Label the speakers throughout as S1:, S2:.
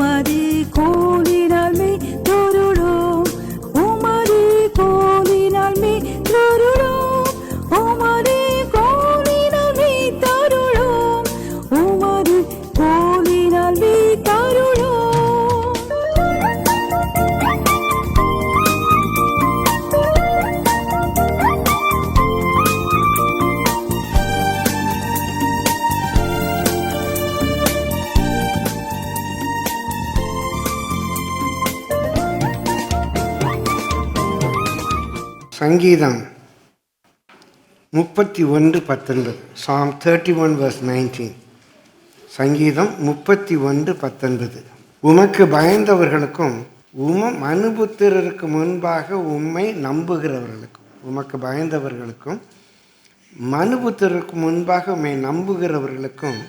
S1: உமது கோலினால் மே தொருளோம், உமது கோலினால் மே தொருளோம், உமது கோலினால் மே தருளோம், உமது கோலினால் மே தருளோம்.
S2: சங்கீதம் 31:19. Psalm 31 verse 19. சங்கீதம் 31:19. உமக்கு பயந்தவர்களுக்கும் மனுபுத்திரருக்கு முன்பாக உம்மை நம்புகிறவர்களுக்கும், உமக்கு பயந்தவர்களுக்கும் மனுபுத்திரருக்கு முன்பாக உம்மை நம்புகிறவர்களுக்கும்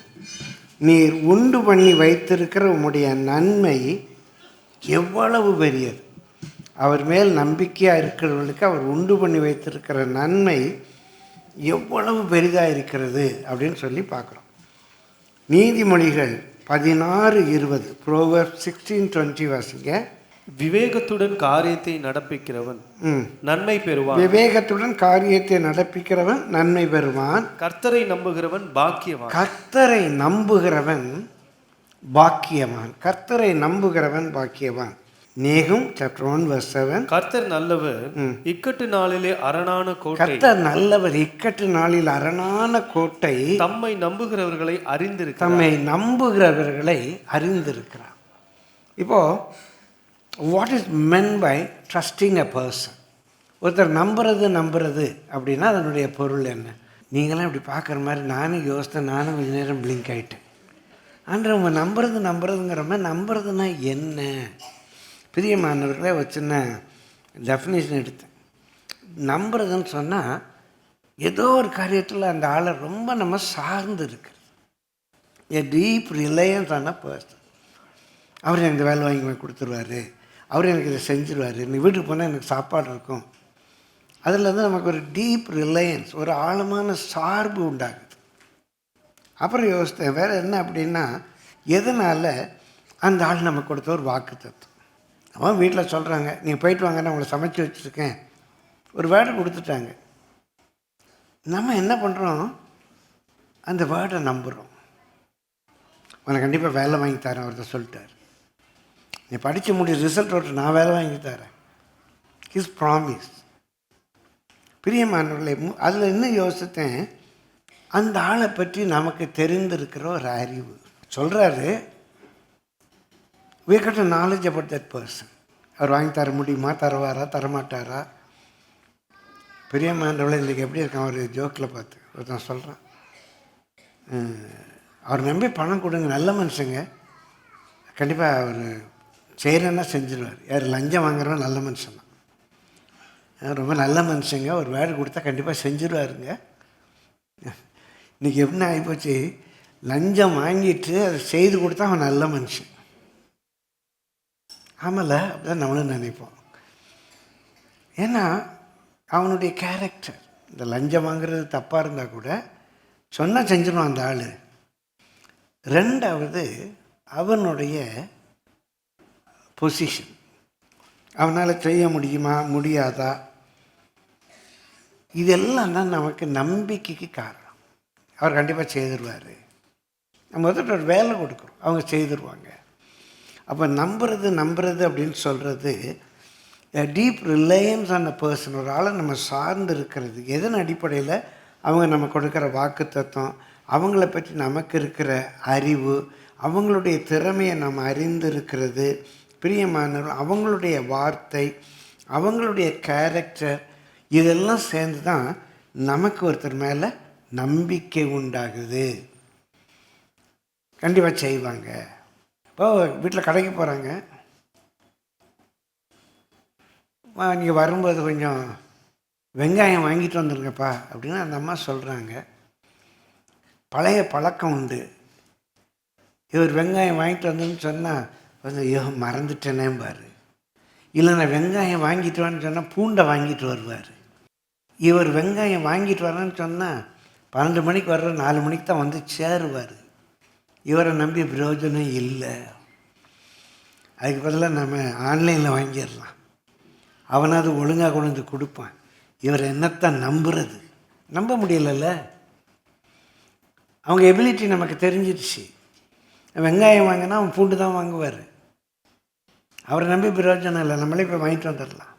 S2: நீர் உண்டு பண்ணி வைத்திருக்கிற உம்முடைய நன்மை எவ்வளவு பெரியது. அவர் மேல் நம்பிக்கையாக இருக்கிறவர்களுக்கு அவர் உண்டு பண்ணி வைத்திருக்கிற நன்மை எவ்வளவு பெரிதாக இருக்கிறது அப்படின்னு சொல்லி பார்க்குறோம். நீதிமொழிகள் 16:20. Proverbs 16:20 வாசிங்க.
S3: விவேகத்துடன் காரியத்தை நடப்பிக்கிறவன் நன்மை பெறுவான்.
S2: விவேகத்துடன் காரியத்தை நடப்பிக்கிறவன் நன்மை பெறுவான்.
S3: கர்த்தரை நம்புகிறவன் பாக்கியவான்.
S2: கர்த்தரை நம்புகிறவன் பாக்கியவான். கர்த்தரை நம்புகிறவன் பாக்கியவான். நேகும் chapter 1 verse 7.
S3: கர்த்தர் நல்லவர், இக்கட்டு நாளிலே அரணான கோட்டை.
S2: கர்த்தர் நல்லவர், இக்கட்டு நாளில் அரணான கோட்டை.
S3: தம்மை நம்புகிறவர்களை அறிந்திருக்கிறார்.
S2: தம்மை நம்புகிறவர்களை அறிந்திருக்கிறார். இப்போ what is meant by trusting a person? ஒருத்தர் நம்புறது அப்படின்னா அதனுடைய பொருள் என்ன? நீங்களாம் இப்படி பார்க்குற மாதிரி நானும் யோசித்தேன், நானும் கொஞ்ச நேரம் பிளிங்க் ஆகிட்டேன். ஆனால் அவங்க நம்புறதுங்கிற மாதிரி நம்புறதுன்னா என்ன? பிரியமானவர்களே, ஒரு சின்ன டெஃபினேஷன் எடுத்தேன். நம்புறதுன்னு சொன்னால் ஏதோ ஒரு காரியத்தில் அந்த ஆளை ரொம்ப நம்ம சார்ந்து இருக்குது. ஏ டீப் ரிலையன்ஸ் ஆன பர்சன். அவர் எனக்கு இந்த வேலை வாங்கி கொடுத்துருவார், அவர் எனக்கு இதை செஞ்சுருவார், நீ வீட்டுக்கு போனால் எனக்கு சாப்பாடு இருக்கும். அதில் வந்து நமக்கு ஒரு டீப் ரிலையன்ஸ், ஒரு ஆழமான சார்பு உண்டாகுது. அப்புறம் யோசித்தேன், வேறு என்ன அப்படின்னா, எதனால் அந்த ஆள் நமக்கு கொடுத்த ஒரு வாக்கு தத்துவம். அவன் வீட்டில் சொல்கிறாங்க, நீங்கள் போயிட்டு வாங்க, நான் உங்களை சமைச்சு வச்சுருக்கேன், ஒரு வேர்டை கொடுத்துட்டாங்க. நம்ம என்ன பண்ணுறோம்? அந்த வேர்டை நம்புகிறோம். உனக்கு கண்டிப்பாக வேலை வாங்கி தரேன் ஒருத்தர் சொல்லிட்டார். நீ படித்து முடிய ரிசல்ட் ஓட்டு நான் வேலை வாங்கி தரேன். His promise. பிரியமானவர்களே, அதில் இன்னும் யோசித்தேன், அந்த ஆளை பற்றி நமக்கு தெரிந்திருக்கிற ஒரு அறிவு. சொல்கிறாரு, we got a knowledge about that person. அவர் வாங்கி தர முடியுமா, தருவாரா, தரமாட்டாரா? பிரியமானவர்களே, இன்றைக்கி எப்படி இருக்கான்? ஒரு ஜோக்கில் பார்த்து ஒருத்தன் சொல்கிறான், அவர் நம்பி பணம் கொடுங்க, நல்ல மனுஷங்க, கண்டிப்பாக அவர் செய்கிறேன்னா செஞ்சிருவார். யார் லஞ்சம் வாங்குறவன் நல்ல மனுஷன் தான், ரொம்ப நல்ல மனுஷங்க, ஒரு வேலை கொடுத்தா கண்டிப்பாக செஞ்சிருவாருங்க. இன்றைக்கி எப்படி ஆகிப்போச்சு, லஞ்சம் வாங்கிட்டு அதை செய்து கொடுத்தா அவன் நல்ல மனுஷன். ஆமல்ல, அப்படிதான் நம்மளும் நினைப்போம். ஏன்னா அவனுடைய கேரக்டர், இந்த லஞ்சம் வாங்குறது தப்பாக இருந்தால் கூட சொன்னால் செஞ்சிடுவான் அந்த ஆள். ரெண்டாவது அவனுடைய பொசிஷன், அவனால் செய்ய முடியுமா முடியாதா, இதெல்லாம் தான் நமக்கு நம்பிக்கைக்கு காரணம். அவர் கண்டிப்பாக செய்திருவார். நம்ம வந்துட்டு ஒரு வேலை கொடுக்குறோம், அவங்க செய்திருவாங்க. அப்போ நம்புறது அப்படின்னு சொல்கிறது deep Reliance on a person. ஒரு ஆளை நம்ம சார்ந்து இருக்கிறது. எதன் அடிப்படையில்? அவங்க நம்ம கொடுக்குற வாக்கு தத்துவம், அவங்கள பற்றி நமக்கு இருக்கிற அறிவு, அவங்களுடைய திறமையை நம்ம அறிந்து இருக்கிறது. பிரியமானவர்கள், அவங்களுடைய வார்த்தை, அவங்களுடைய கேரக்டர், இதெல்லாம் சேர்ந்து தான் நமக்கு ஒருத்தர் மேலே நம்பிக்கை உண்டாகுது. கண்டிப்பாக செய்வாங்க. இப்போ வீட்டில் கடைக்கு போகிறாங்க, நீங்கள் வரும்போது கொஞ்சம் வெங்காயம் வாங்கிட்டு வந்துருங்கப்பா அப்படின்னு அந்த அம்மா சொல்கிறாங்க. பழைய பழக்கம் உண்டு. இவர் வெங்காயம் வாங்கிட்டு வந்தேன்னு சொன்னால் கொஞ்சம் ஐயோ மறந்துட்டேனேம்பார். இல்லைன்னா வெங்காயம் வாங்கிட்டு வான்னு சொன்னால் பூண்டை வாங்கிட்டு வருவார். இவர் வெங்காயம் வாங்கிட்டு வரேன்னு சொன்னால் 12 மணிக்கு வர்ற 4 மணிக்கு தான் வந்து சேருவார். இவரை நம்பி பிரயோஜனம் இல்லை. அதுக்கு பதிலாக நம்ம ஆன்லைனில் வாங்கிடலாம். அவனாவது ஒழுங்காக கொண்டு வந்து கொடுப்பான். இவர் என்னத்தான் நம்புறது? நம்ப முடியலல்ல. அவங்க எபிலிட்டி நமக்கு தெரிஞ்சிடுச்சு. வெங்காயம் வாங்கினா அவன் பூண்டு தான் வாங்குவார். அவரை நம்பி பிரயோஜனம் இல்லை, நம்மளே இப்போ வாங்கிட்டு வந்துடலாம்.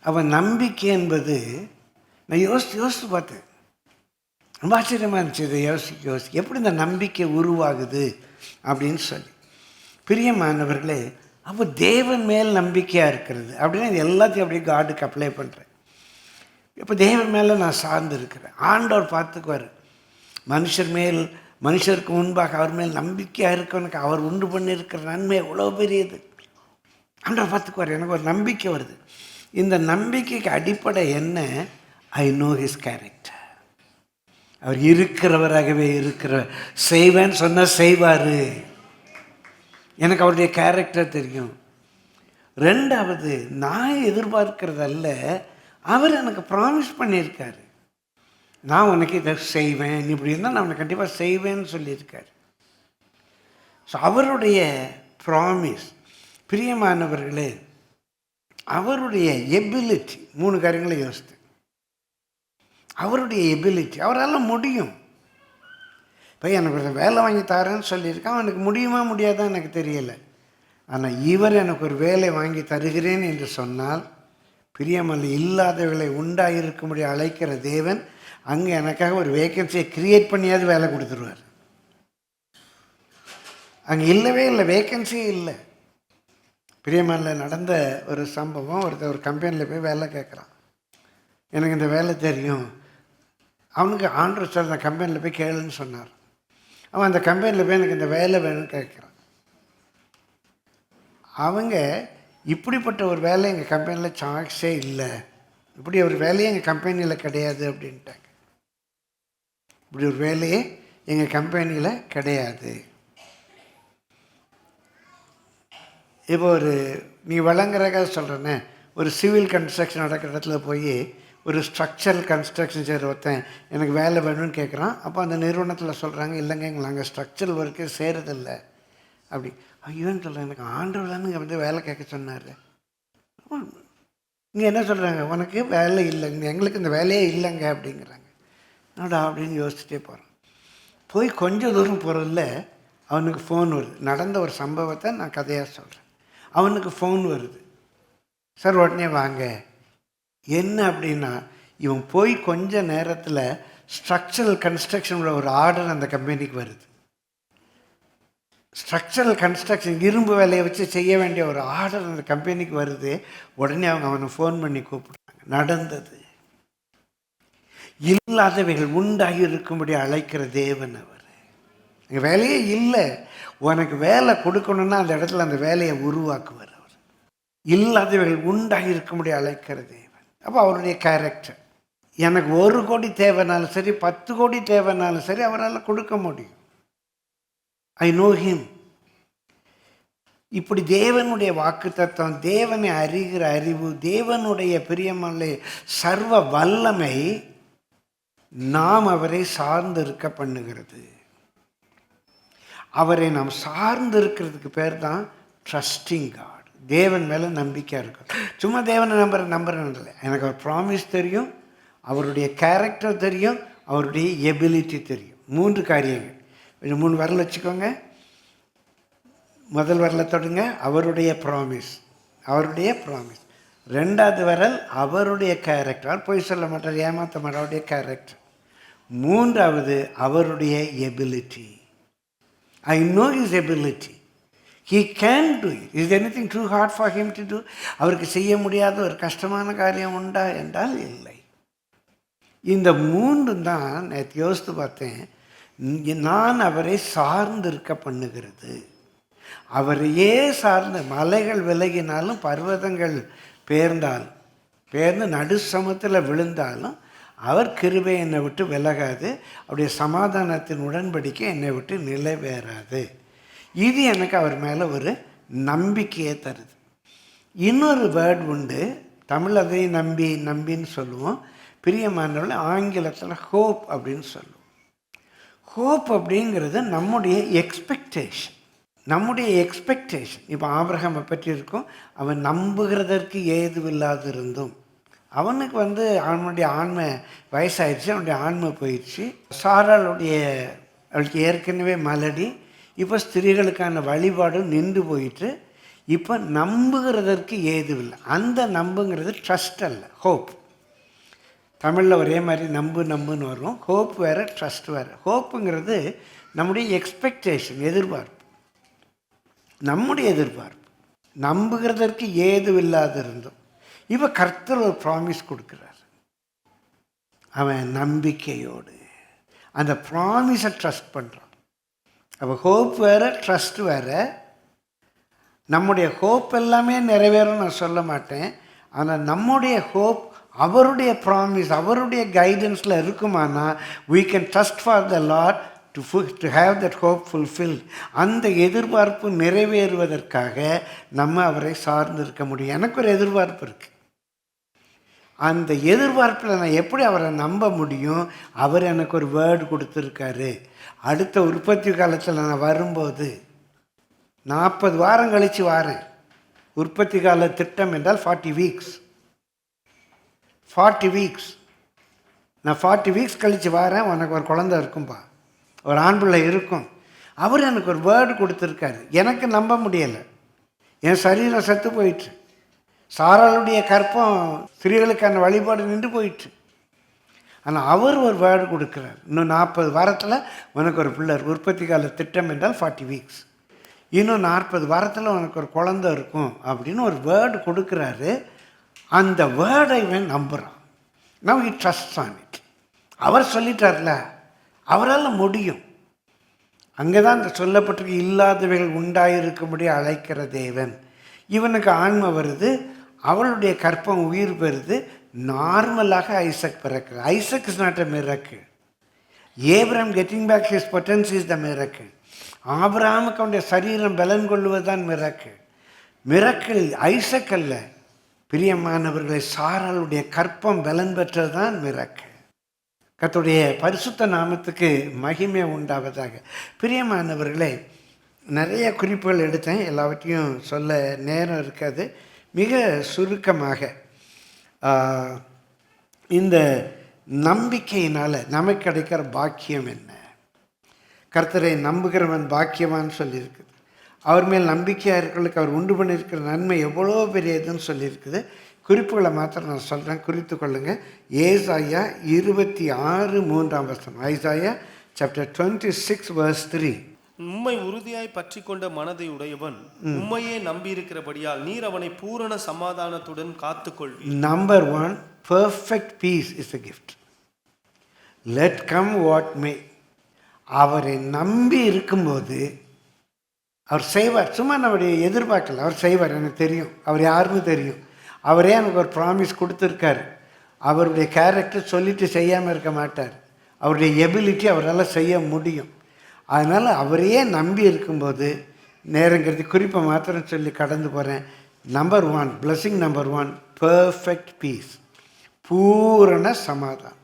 S2: அவன் நம்பிக்கை என்பது நான் யோசித்து பார்த்தேன். ரொம்ப ஆச்சரியமாக இருந்துச்சு இதை யோசிக்க எப்படி இந்த நம்பிக்கை உருவாகுது அப்படின்னு சொல்லி. பிரியமானவர்களே, அப்போ தேவன் மேல் நம்பிக்கையாக இருக்கிறது அப்படின்னா இது எல்லாத்தையும் அப்படியே காடுக்கு அப்ளை பண்ணுறேன். இப்போ தேவன் மேலே நான் சார்ந்து இருக்கிறேன். ஆண்டவர் பார்த்துக்குவார். மனுஷருக்கு முன்பாக அவர் மேல் நம்பிக்கையாக இருக்கவனுக்கு அவர் உண்டு பண்ணியிருக்கிற நன்மை எவ்வளோ பெரியது. ஆண்டவர் பார்த்துக்குவார். எனக்கு ஒரு நம்பிக்கை வருது. இந்த நம்பிக்கைக்கு அடிப்படை என்ன? I know his character. அவர் இருக்கிறவராகவே இருக்கிறவர். செய்வேன்னு சொன்னால் செய்வார். எனக்கு அவருடைய கேரக்டர் தெரியும். ரெண்டாவது, நான் எதிர்பார்க்கிறதல்ல, அவர் எனக்கு ப்ராமிஸ் பண்ணியிருக்காரு. நான் உனக்கு இதை செய்வேன், நீ இப்படி இருந்தால் நான் உனக்கு கண்டிப்பாக செய்வேன்னு சொல்லியிருக்காரு. ஸோ அவருடைய ப்ராமிஸ், பிரியமானவர்களே, அவருடைய எபிலிட்டி, 3 காரியங்களை யோசித்தேன். அவருடைய எபிலிட்டி, அவரால் முடியும். இப்போ எனக்கு வேலை வாங்கி தரேன்னு சொல்லியிருக்கான். அவனுக்கு முடியுமா முடியாதான் எனக்கு தெரியலை. ஆனால் இவர் எனக்கு ஒரு வேலை வாங்கி தருகிறேன் என்று சொன்னால், பிரியமல்ல, இல்லாதவர்களை உண்டாயிருக்கும்படி அழைக்கிற தேவன் அங்கே எனக்காக ஒரு வேக்கன்சியை கிரியேட் பண்ணியாவது வேலை கொடுத்துருவார். அங்கே இல்லவே இல்லை, வேக்கன்சியே இல்லை. பிரியமல்ல நடந்த ஒரு சம்பவம். ஒருத்தர் ஒரு கம்பெனியில் போய் வேலை கேட்குறான். எனக்கு இந்த வேலை தெரியும். அவனுக்கு ஆண்டவர் சொல்ல அந்த கம்பெனியில் போய் கேளுன்னு சொன்னார். அவன் அந்த கம்பெனியில் போய் எனக்கு இந்த வேலை வேணும்னு கேட்குறான். அவங்க இப்படிப்பட்ட ஒரு வேலை எங்கள் கம்பெனியில் சான்ஸே இல்லை, இப்படி ஒரு வேலையே எங்கள் கம்பெனியில் கிடையாது அப்படின்ட்டாங்க. இப்படி ஒரு வேலையே எங்கள் கம்பெனியில் கிடையாது. இப்போ நீ வழங்குறக்காக சொல்கிறேன்னே, ஒரு சிவில் கன்ஸ்ட்ரக்ஷன் நடக்கிற இடத்துல போய் ஒரு ஸ்ட்ரக்சரல் கன்ஸ்ட்ரக்ஷன் செய்கிற ஒருத்தன் எனக்கு வேலை வேணும்னு கேட்குறான். அப்போ அந்த நிறுவனத்தில் சொல்கிறாங்க, இல்லைங்க எங்களை நாங்கள் ஸ்ட்ரக்சரல் ஒர்க்கு செய்கிறதில்லை அப்படி. ஐயோன்னு சொல்கிறேன், எனக்கு ஆண்டவர் தானே இங்கே வந்து வேலை கேட்க சொன்னார். இங்கே என்ன சொல்கிறாங்க, உனக்கு வேலை இல்லைங்க, எங்களுக்கு இந்த வேலையே இல்லைங்க அப்படிங்கிறாங்க. என்னடா அப்படின்னு யோசிச்சுட்டே போகிறான். போய் கொஞ்சம் தூரம் போகிறதில்ல அவனுக்கு ஃபோன் வருது. நடந்த ஒரு சம்பவத்தை நான் கதையாக சொல்கிறேன். அவனுக்கு ஃபோன் வருது, சார் உடனே வாங்க. என்ன அப்படின்னா, இவன் போய் கொஞ்ச நேரத்தில் ஸ்ட்ரக்சரல் கன்ஸ்ட்ரக்ஷனோட ஒரு ஆர்டர் அந்த கம்பெனிக்கு வருது. ஸ்ட்ரக்சரல் கன்ஸ்ட்ரக்ஷன் இரும்பு வேலையை வச்சு செய்ய வேண்டிய ஒரு ஆர்டர் அந்த கம்பெனிக்கு வருது. உடனே அவனை ஃபோன் பண்ணி கூப்பிடுறாங்க. நடந்தது. இல்லாதவைகள் உண்டாகி இருக்கும்படி அழைக்கிற தேவன் அவர். எங்கள் வேலையே இல்லை, உனக்கு வேலை கொடுக்கணுன்னா அந்த இடத்துல அந்த வேலையை உருவாக்குவார் அவர். இல்லாதவைகள் உண்டாகி இருக்கும்படி அழைக்கிற தேவன். அப்போ அவருடைய கேரக்டர். எனக்கு 1 கோடி தேவைனாலும் சரி, 10 கோடி தேவைனாலும் சரி, அவரால் கொடுக்க முடியும். I know him. இப்படி தேவனுடைய வாக்குத்தத்தம், தேவனை அறிகிற அறிவு, தேவனுடைய பிரியமல்ல சர்வ வல்லமை நாம் அவரை சார்ந்து இருக்க பண்ணுகிறது. அவரை நாம் சார்ந்து இருக்கிறதுக்கு பேர் தான் ட்ரஸ்டிங் காட். தேவன் மேலே நம்பிக்கையாக இருக்கும். சும்மா தேவனை நம்புறேன் இல்லை, எனக்கு அவர் ப்ராமிஸ் தெரியும், அவருடைய கேரக்டர் தெரியும், அவருடைய எபிலிட்டி தெரியும். 3 காரியங்கள். 3 விரல் வச்சுக்கோங்க. முதல் விரலை தொடுங்க, அவருடைய ப்ராமிஸ், அவருடைய ப்ராமிஸ். 2வது விரல் அவருடைய கேரக்டர், பொய் சொல்ல மாட்டார், ஏமாற்ற மாட்டார், அவருடைய கேரக்டர். 3வது அவருடைய ability. I know his ability. He can do it. Is there anything too hard for him to do? அவருக்கு செய்ய முடியாத ஒரு கஷ்டமான காரியம் உண்டா என்றால் இல்லை. இந்த 3 தான் நேற்று யோசித்து பார்த்தேன். நான் அவரை சார்ந்து இருக்க பண்ணுகிறது. அவரையே சார்ந்து மலைகள் விலகினாலும், பர்வதங்கள் பெயர்ந்து நடு சமத்தில் விழுந்தாலும், அவர் கிருபை என்னை விட்டு விலகாது, அவருடைய சமாதானத்தின் உடன்படிக்கை என்னை விட்டு நிலைவேறாது. இது எனக்கு அவர் மேலே ஒரு நம்பிக்கையை தருது. இன்னொரு வேர்டு உண்டு, தமிழ் அதை நம்பின்னு சொல்லுவோம். பிரியமானவர்கள் ஆங்கிலத்தில் ஹோப் அப்படின்னு சொல்லுவோம். ஹோப் அப்படிங்கிறது நம்முடைய எக்ஸ்பெக்டேஷன். நம்முடைய எக்ஸ்பெக்டேஷன். இப்போ ஆபிரகாமை பற்றி இருக்கும், அவன் நம்புகிறதற்கு ஏதுவில்லாது இருந்தும். அவனுக்கு அவனுடைய ஆன்மை வயசாயிடுச்சு, அவனுடைய ஆன்மை போயிடுச்சு. அவளுக்கு ஏற்கனவே மலடி, இப்போ ஸ்திரீகளுக்கான வழிபாடும் நின்று போயிட்டு, இப்போ நம்புகிறதற்கு ஏதுவில்லை. அந்த நம்புங்கிறது ட்ரஸ்ட் அல்ல, ஹோப். தமிழில் ஒரே மாதிரி நம்புன்னு வரும். ஹோப் வேறு, ட்ரஸ்ட் வேறு. ஹோப்புங்கிறது நம்முடைய எக்ஸ்பெக்டேஷன், எதிர்பார்ப்பு, நம்முடைய எதிர்பார்ப்பு. நம்புகிறதற்கு ஏதுவில்லாது இருந்தோம். இப்போ கர்த்தர் ஒரு ப்ராமிஸ் கொடுக்குறார். அவன் நம்பிக்கையோடு அந்த ப்ராமிஸை ட்ரஸ்ட் பண்ணுறான். அப்போ ஹோப் வேறு, ட்ரஸ்ட் வேறு. நம்முடைய ஹோப் எல்லாமே நிறைவேறும் நான் சொல்ல மாட்டேன். ஆனால் நம்முடைய ஹோப் அவருடைய ப்ராமிஸ், அவருடைய கைடன்ஸில் இருக்குமானா we can trust for the Lord to have that hope fulfilled. அந்த எதிர்பார்ப்பு நிறைவேறுவதற்காக நம்ம அவரை சார்ந்து இருக்க முடியும். எனக்கு ஒரு எதிர்பார்ப்பு இருக்குது. அந்த எதிர்பார்ப்பில் நான் எப்படி அவரை நம்ப முடியும்? அவர் எனக்கு ஒரு வேர்டு கொடுத்துருக்காரு. அடுத்த உற்பத்தி காலத்தில் நான் வரும்போது 40 வாரம் கழித்து வாரேன். உற்பத்தி கால திட்டம் என்றால் 40 வீக்ஸ். 40 வீக்ஸ். நான் 40 வீக்ஸ் கழித்து வாரேன், உனக்கு ஒரு குழந்தை இருக்கும்பா, ஒரு ஆண் பிள்ளை இருக்கும். அவர் எனக்கு ஒரு வேர்டு கொடுத்துருக்காரு. எனக்கு நம்ப முடியலை. என் சரீரம் செத்து போயிட்டு, சாராளுடைய கற்பம் ஸ்திரீகளுக்கான வழிபாடு நின்று போயிட்டு. ஆனால் அவர் ஒரு வேர்டு கொடுக்குறார். இன்னும் 40 வாரத்தில் உனக்கு ஒரு பிள்ளை. உற்பத்தி கால திட்டம் என்றால் 40 வீக்ஸ். இன்னும் 40 வாரத்தில் உனக்கு ஒரு குழந்தை இருக்கும் அப்படின்னு ஒரு வேர்டு கொடுக்குறாரு. அந்த வேர்டை இவன் நம்புகிறான். Now he trusts on it. அவர் சொல்லிட்டார்ல, அவரால் முடியும். அங்கே தான் இந்த சொல்லப்பட்டிருக்கு, இல்லாதவைகள் உண்டாயிருக்கும்படி அழைக்கிற தேவன். இவனுக்கு ஆன்மை வருது, அவளுடைய கற்பம் உயிர் பெறுது. நார்மலாக ஐசக் பிறக்கிறார். Isaac is not a miracle. Abraham getting back his potency is the miracle. ஆபிரகாமுக்கு அவனுடைய சரீரம் பலன் கொள்வதுதான் மிரக்கிள். மிரக்கிள் ஐசக் அல்ல பிரியமானவர்களை, சாராளுடைய கற்பம் பலன் பெற்றது தான் மிரக்கிள். கர்த்தருடைய பரிசுத்த நாமத்துக்கு மகிமை உண்டாவதாக. பிரியமானவர்களே, நிறைய குறிப்புகள் எடுத்தேன், எல்லாவற்றையும் சொல்ல நேரம் இருக்காது. மிக சுருக்கமாக இந்த நம்பிக்கையினால் நமக்கு கிடைக்கிற பாக்கியம் என்ன? கர்த்தரை நம்புகிறவன் பாக்கியவான்னு சொல்லியிருக்குது. அவர் மேல் நம்பிக்கையாக இருக்கிறவர்களுக்கு அவர் உண்டு பண்ணியிருக்கிற நன்மை எவ்வளோ பெரியதுன்னு சொல்லியிருக்குது. குறிப்புகளை மாத்திரம் நான் சொல்கிறேன், குறித்து கொள்ளுங்கள். ஏசாயா 26:3. Isaiah chapter 26 verse 3.
S3: உம்மை உறுதியாய் பற்றி கொண்ட மனதை உடையவன் உம்மையே நம்பி இருக்கிறபடியால் நீர் அவனை பூரண சமாதானத்துடன் காத்துக்கொள்வீர். Number
S2: 1, perfect peace is a gift. Let come what may. அவரை நம்பி இருக்கும்போது அவர் செய்வார். சும்மா நம்முடைய எதிர்பார்க்கல, அவர் செய்வார். எனக்கு தெரியும் அவர் யாருன்னு தெரியும். அவரே எனக்கு ஒரு ப்ராமிஸ் கொடுத்துருக்காரு. அவருடைய கேரக்டர் சொல்லிட்டு செய்யாமல் இருக்க மாட்டார். அவருடைய எபிலிட்டி அவரால் செய்ய முடியும். அதனால் அவரையே நம்பி இருக்கும்போது நேரங்கிறது குறிப்பை மாத்திரம் சொல்லி கடந்து போகிறேன். Number 1, blessing number 1, perfect piece, பூரண சமாதானம்.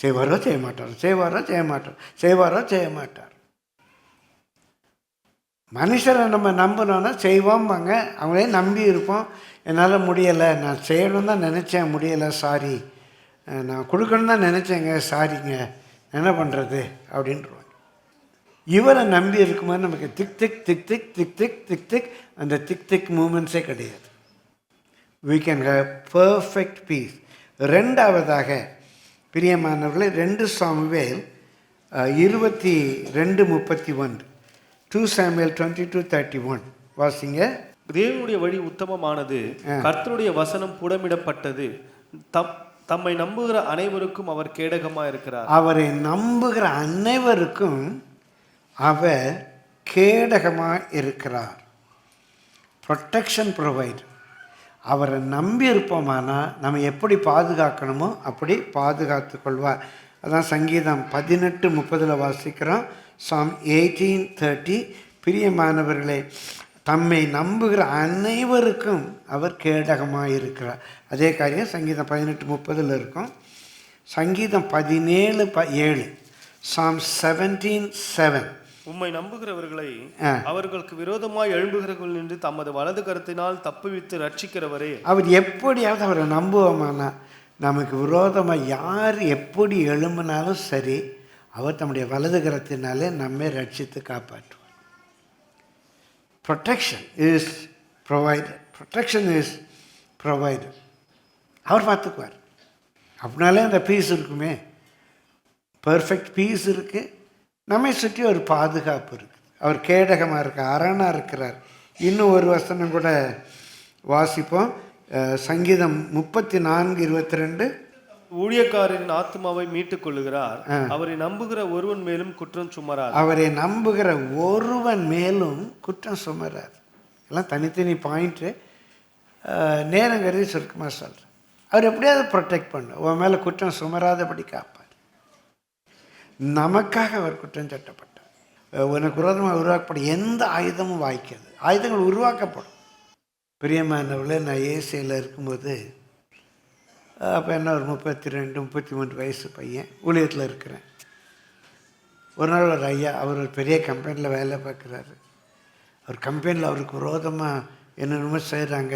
S2: செய்வாரோ செய்ய மாட்டார், செய்வாரோ செய்ய மாட்டார், செய்வாரோ செய்ய மாட்டார். மனுஷரை நம்ம நம்பினோன்னா செய்வோம்பாங்க, அவங்களே நம்பி இருப்போம். என்னால் முடியலை, நான் செய்யணும் தான் நினச்சேன், முடியலை, சாரி, நான் கொடுக்கணும் தான் நினச்சேங்க, சாரிங்க, என்ன பண்ணுறது அப்படின்றோம். இவரை நம்பி இருக்கும்போது நமக்கு திக் திக் திக் திக் திக் திக் திக் திக் அந்த திக் திக் மூமெண்ட்ஸே கிடையாது. we can have perfect peace. ரெண்டாவதாக பிரியமானவர்களே, 2 சாமுவேல் 22:31, 2 Samuel 22:31 வாசிங்க.
S3: தேவனுடைய வழி உத்தமமானது, கர்த்தருடைய வசனம் புடமிடப்பட்டது, தம்மை நம்புகிற அனைவருக்கும் அவர் கேடகமாக இருக்கிறார்.
S2: அவரை நம்புகிற அனைவருக்கும் அவர் கேடகமாக இருக்கிறார். Protection provider. அவரை நம்பி இருப்போமானா நம்ம எப்படி பாதுகாக்கணுமோ அப்படி பாதுகாத்து கொள்வார். அதான் சங்கீதம் 18:30 வாசிக்கிறோம். Psalm 18:30. பிரியமானவர்களே, தம்மை நம்புகிற அனைவருக்கும் அவர் கேடகமாக இருக்கிறார். அதே காரியம் சங்கீதம் 18:30 இருக்கும். சங்கீதம் 17:7, Psalm 17:7.
S3: உம்மை நம்புகிறவர்களை அவர்களுக்கு விரோதமாய் எழும்புகிறவர்கள் என்று தமது வலது கரத்தினால் தப்புவித்து ரட்சிக்கிறவரே.
S2: அவர் எப்படியாவது அவரை நம்புவோமானா, நமக்கு விரோதமாக யார் எப்படி எழும்பினாலும் சரி, அவர் தம்முடைய வலது கரத்தினாலே நம்மை ரட்சித்து காப்பாற்றுவார். Protection is provided. Protection is provided. அவர் பார்த்துக்குவார். அப்படின்னாலே அந்த பீஸ் இருக்குமே, பர்ஃபெக்ட் பீஸ் இருக்குது. நம்மை சுற்றி ஒரு பாதுகாப்பு இருக்குது. அவர் கேடகமாக இருக்கார், அரணாக இருக்கிறார். இன்னும் ஒரு வசனம் கூட வாசிப்போம். சங்கீதம் 34:22.
S3: ஊழியக்காரரின் ஆத்மாவை மீட்டுக் கொள்ளுகிறார், அவரை நம்புகிற ஒருவன் மேலும் குற்றம் சுமரார்.
S2: அவரை நம்புகிற ஒருவன் மேலும் குற்றம் சுமரார். எல்லாம் தனித்தனி பாயிண்ட்டு, நேரம் கருதி சுருக்கமாக சொல்கிறேன். அவர் எப்படியாவது ப்ரொடெக்ட் பண்ண, உன் மேலே குற்றம் சுமராதபடி காப்பார். நமக்காக அவர் குற்றம் சட்டப்பட்டார். உனக்கு விரோதமாக உருவாக்கப்படும் எந்த ஆயுதமும் வாய்க்காது. ஆயுதங்கள் உருவாக்கப்படும். பிரியமானவர்களே, நான் ஏசியில் இருக்கும்போது, அப்போ என்ன ஒரு 32-33 வயசு பையன், ஊழியத்தில் இருக்கிறேன். ஒரு நாள் ஒரு ஐயா, அவர் ஒரு பெரிய கம்பெனியில் வேலை பார்க்குறாரு. அவர் கம்பெனியில் அவருக்கு விரோதமாக என்னென்னமோ செய்கிறாங்க,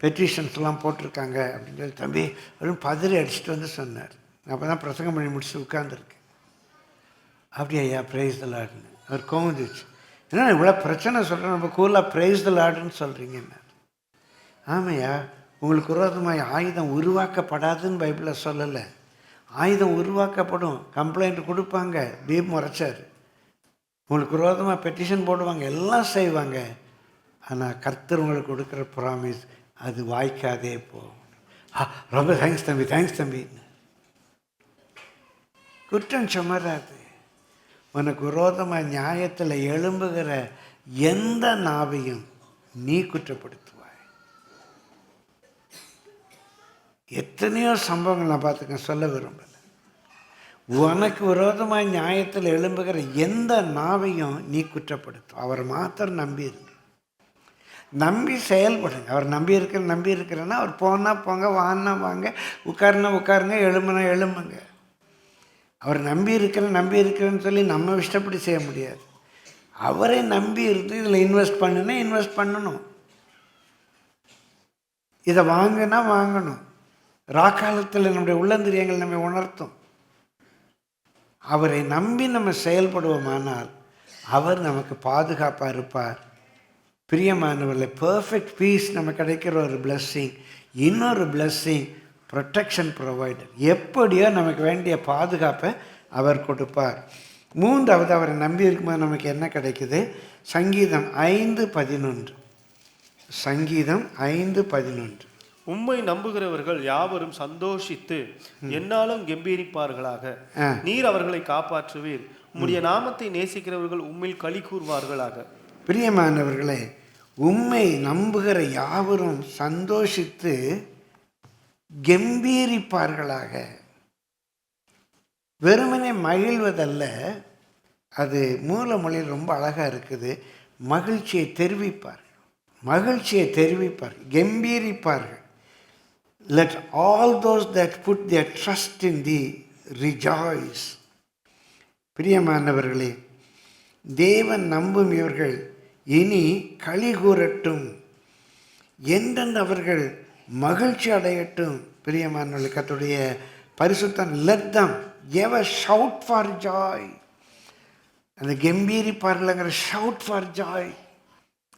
S2: பெட்டிஷன்ஸ்லாம் போட்டிருக்காங்க அப்படின்னு சொல்லி தம்பி அப்படின்னு பதறி அடிச்சுட்டு வந்து சொன்னார். அப்போ தான் பிரசங்கம் பண்ணி முடிச்சு உட்காந்துருக்கேன். அப்படி ஐயா ப்ரைஸ் த லார்டுன்னு அவர் கோந்துச்சு. ஏன்னா இவ்வளோ பிரச்சனை சொல்கிறேன், நம்ம கூலாக ப்ரைஸ் த லார்டுன்னு சொல்கிறீங்கன்னு. ஆமையா, உங்களுக்கு விரோதமாக ஆயுதம் உருவாக்கப்படாதுன்னு பைபிளில் சொல்லலை. ஆயுதம் உருவாக்கப்படும். கம்ப்ளைண்ட் கொடுப்பாங்க, தீப் முறைச்சார். உங்களுக்கு விரோதமாக பெட்டிஷன் போடுவாங்க, எல்லாம் செய்வாங்க. ஆனால் கர்த்தர் உங்களுக்கு கொடுக்குற ப்ராமிஸ் அது வாய்க்காதே போகும். ரொம்ப தேங்க்ஸ் தம்பி, தேங்க்ஸ் தம்பி. குற்றம் சுமராது. உனக்கு விரோதமாக நியாயத்தில் எழும்புகிற எந்த நாவையும் நீ குற்றப்படுத்துவாய். எத்தனையோ சம்பவங்கள் நான் பார்த்துக்கேன், சொல்ல விரும்பலை. உனக்கு விரோதமாக நியாயத்தில் எழும்புகிற எந்த நாவையும் நீ குற்றப்படுத்தும். அவர் மாத்திரம் நம்பி இருக்கு, நம்பி செயல்படுங்க. அவர் நம்பி இருக்கிறேன்னா அவர் போனால் போங்க, வான்னா வாங்க, உட்காருனா உட்காருங்க, எழும்புனா எழும்புங்க. அவர் நம்பி இருக்கிறேன்னு சொல்லி நம்ம இஷ்டப்படி செய்ய முடியாது. அவரை நம்பி இருந்து இதில் இன்வெஸ்ட் பண்ணணும், இதை வாங்கினா வாங்கணும். ராக்காலத்தில் நம்முடைய உள்ளந்திரியங்கள் நம்மை உணர்த்தும். அவரை நம்பி நம்ம செயல்படுவோமானால் அவர் நமக்கு பாதுகாப்பாக இருப்பார். பிரியமானவர்களே, பர்ஃபெக்ட் பீஸ் நம்ம கிடைக்கிற ஒரு பிளஸ்ஸிங். இன்னொரு பிளஸ்ஸிங், ப்ரொடெக்ஷன் ப்ரொவைடர். எப்படியோ நமக்கு வேண்டிய பாதுகாப்பை அவர் கொடுப்பார். மூன்றாவது, அவரை நம்பி இருக்கும்போது நமக்கு என்ன கிடைக்குது? சங்கீதம் 5:11. சங்கீதம் 5:11.
S3: உம்மை நம்புகிறவர்கள் யாவரும் சந்தோஷித்து என்னாலும் கம்பீரிப்பார்களாக. நீர் அவர்களை காப்பாற்றுவீர். உம்முடைய நாமத்தை நேசிக்கிறவர்கள் உம்மில் களி கூறுவார்களாக.
S2: பிரியமானவர்களே, உம்மை நம்புகிற யாவரும் சந்தோஷித்து கம்பீரிப்பார்களாக. வெறுமனே மகிழ்வதல்ல, அது மூல மொழியில் ரொம்ப அழகாக இருக்குது. மகிழ்ச்சியை தெரிவிப்பார்கள், கம்பீரிப்பார்கள். Let all those that put their trust in thee rejoice. பிரியமானவர்களே, தேவன் நம்பும் இவர்கள் இனி களி கூறட்டும், என்றென்று அவர்கள் மகிழ்ச்சி அடையட்டும். பிரியமானவர்களே, கர்த்தருடைய பரிசுத்தம், let them ever shout for joy. அந்த கம்பீரிப்பார்கள்ங்கிற shout for joy.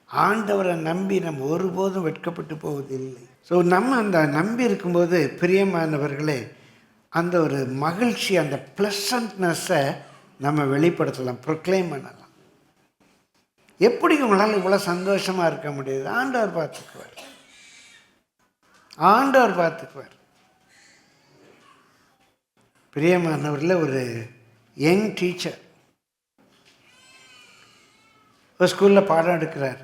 S2: ஆண்டவரை நம்பி நம்ம ஒருபோதும் வெட்கப்பட்டு போவதில்லை. ஸோ நம்ம அந்த நம்பி இருக்கும்போது பிரியமானவர்களே, அந்த ஒரு மகிழ்ச்சி, அந்த ப்ளசன்ட்னஸை நம்ம வெளிப்படுத்தலாம், ப்ரொக்ளைம் பண்ணலாம். எப்படி உங்களால் இவ்வளோ சந்தோஷமாக இருக்க முடியுது? ஆண்டவர் பார்த்துக்குவார். பிரியமானவர்களே, ஒரு யங் டீச்சர் ஒரு ஸ்கூலில் பாடம் எடுக்கிறார்.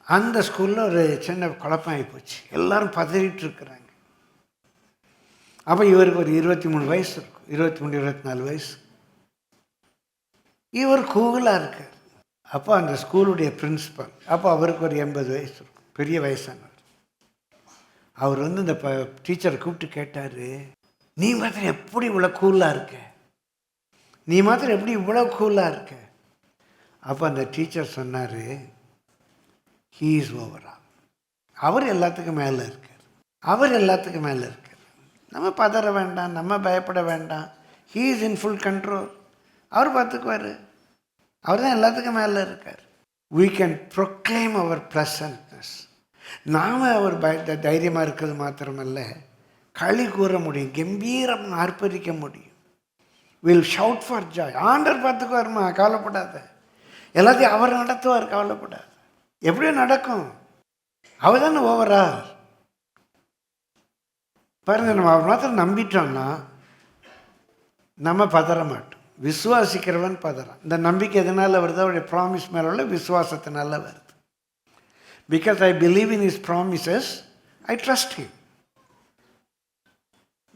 S2: அந்த ஸ்கூலில் ஒரு சின்ன குழப்பம் ஆகி போச்சு. எல்லோரும் பதறிட்டு இருக்கிறாங்க. அப்போ இவருக்கு ஒரு 23 வயசு இருக்கும், 23-24 வயசு. இவர் கூகுளாக இருக்கார். அப்போ அந்த ஸ்கூலுடைய பிரின்சிபல், அப்போ அவருக்கு ஒரு 80 வயசு இருக்கும், பெரிய வயசானவர். அவர் வந்து இந்த டீச்சரை கூப்பிட்டு கேட்டார், நீ மாத்திரம் எப்படி இவ்வளோ கூலாக இருக்க? அப்போ அந்த டீச்சர் சொன்னார், ஹீ இஸ் ஓவரா, அவர் எல்லாத்துக்கும் மேலே இருக்கார், அவர் எல்லாத்துக்கும் மேலே இருக்கார். நம்ம பதற வேண்டாம், நம்ம பயப்பட வேண்டாம். He is in full control. அவர் பார்த்துக்குவார், அவர் தான் எல்லாத்துக்கும் மேலே இருக்கார். we can proclaim our pleasantness. நாம் அவர் தைரியமாக இருக்கிறது மாத்திரமல்ல, களி கூற முடியும், கம்பீரம் ஆர்ப்பரிக்க முடியும். Will shout for Joy. ஆண்டவர் பார்த்துக்குவாருமா, கவலைப்படாத. எல்லாத்தையும் அவர் நடத்துவார், கவலைப்படாது. எப்படியோ நடக்கும், அவர் தானே ஓவரா. பாருங்க, நம்ம அவர் மாத்திரம் நம்பிட்டோம்னா நம்ம பதற மாட்டோம். விசுவாசிக்கிறவன் பதறான். இந்த நம்பிக்கை எதனால் வருது? அவருடைய ப்ராமிஸ் மேலே உள்ள விசுவாசத்தினால வருது. Because I believe in his promises, I trust him.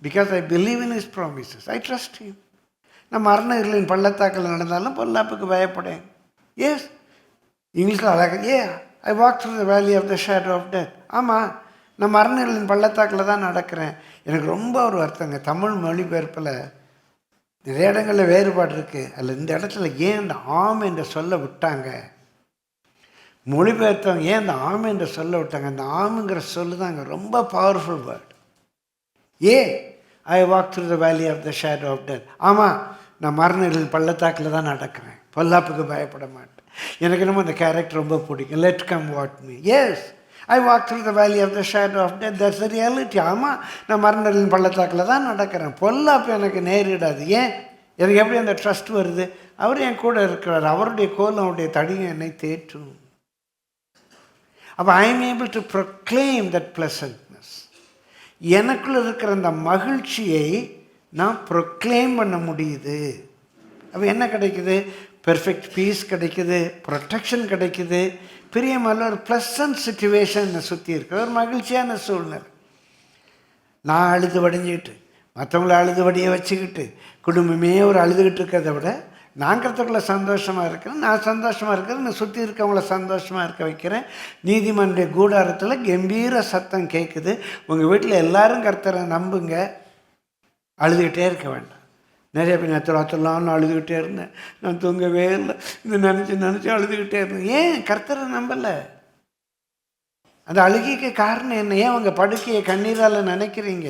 S2: Because I believe in his promises, I trust him. நான் மரணங்களின் பள்ளத்தாக்கில் நடந்தாலும் பொல்லாப்புக்கு பயப்படேன். எஸ், இங்கிலீஷில் அழகாக ஐ walk through the valley of the shadow of death. ஆமாம், நான் மரணங்களின் பள்ளத்தாக்கில் தான் நடக்கிறேன். எனக்கு ரொம்ப ஒரு வருத்தங்க, தமிழ் மொழிபெயர்ப்பில் நிறைய இடங்களில் வேறுபாடு இருக்குது. அதில் இந்த இடத்துல ஏன் அந்த ஆம் என்ற சொல்ல விட்டாங்க, மொழிபெயர்த்தவங்க ஏன் அந்த ஆம் என்ற சொல்ல விட்டாங்க? அந்த ஆமுங்கிற சொல்லு தான் அங்கே ரொம்ப powerful word. I walk through the valley of the shadow of death. ஆமாம், நான் மரணங்களின் பள்ளத்தாக்கில் தான் நடக்கிறேன், பொல்லாப்புக்கு பயப்பட மாட்டேன். எனக்கு என்னமோ அந்த கேரக்டர் ரொம்ப பிடிக்கும். Let come what may. Yes, I walk through the valley of the shadow of death, that's the reality. ஆமாம், நான் மரணங்களின் பள்ளத்தாக்கில் தான் நடக்கிறேன், பொல்லாப்பு எனக்கு நேரிடாது. ஏன்? எனக்கு எப்படி அந்த ட்ரஸ்ட் வருது? அவர் என் கூட இருக்கிறார், அவருடைய கோலம், அவருடைய தடியும் என்னை தேற்றும். அப்போ I am able to proclaim that pleasantness. எனக்குள்ள இருக்கிற அந்த மகிழ்ச்சியை நான் ப்ரொக்ளைம் பண்ண முடியுது. அப்போ என்ன கிடைக்குது? பெர்ஃபெக்ட் பீஸ் கிடைக்குது, ப்ரொடெக்ஷன் கிடைக்குது, பிரியமல்ல ஒரு ப்ளசன்ட் சுச்சுவேஷன் சுற்றி இருக்கிற ஒரு மகிழ்ச்சியான சூழ்நிலை. நான் அழுது வடிஞ்சிக்கிட்டு மற்றவங்கள அழுது வடிய வச்சுக்கிட்டு குடும்பமே ஒரு அழுதுகிட்டு இருக்கிறத விட, நான் கர்த்தருக்குள்ள சந்தோஷமாக இருக்கிறேன், நான் சந்தோஷமாக இருக்கிறேன், நான் சுற்றி இருக்கவங்கள சந்தோஷமாக இருக்க வைக்கிறேன். நீதிமன்ற கூடாரத்தில் கம்பீர சத்தம் கேட்குது. உங்கள் வீட்டில் எல்லாரும் கர்த்தரை நம்புங்க, அழுதுகிட்டே இருக்க வேண்டாம். நிறைய பேர் நேரத்தில் அழுதுகிட்டே இருந்தேன், நான் தூங்கவே இல்லை, இந்த நினச்சி அழுதுகிட்டே இருந்தேன். ஏன் கர்த்தரை நம்பலை? அந்த அழுகைக்கு காரணம் என்ன? ஏன் உங்கள் படுக்கையை கண்ணீரால் நினைக்கிறீங்க?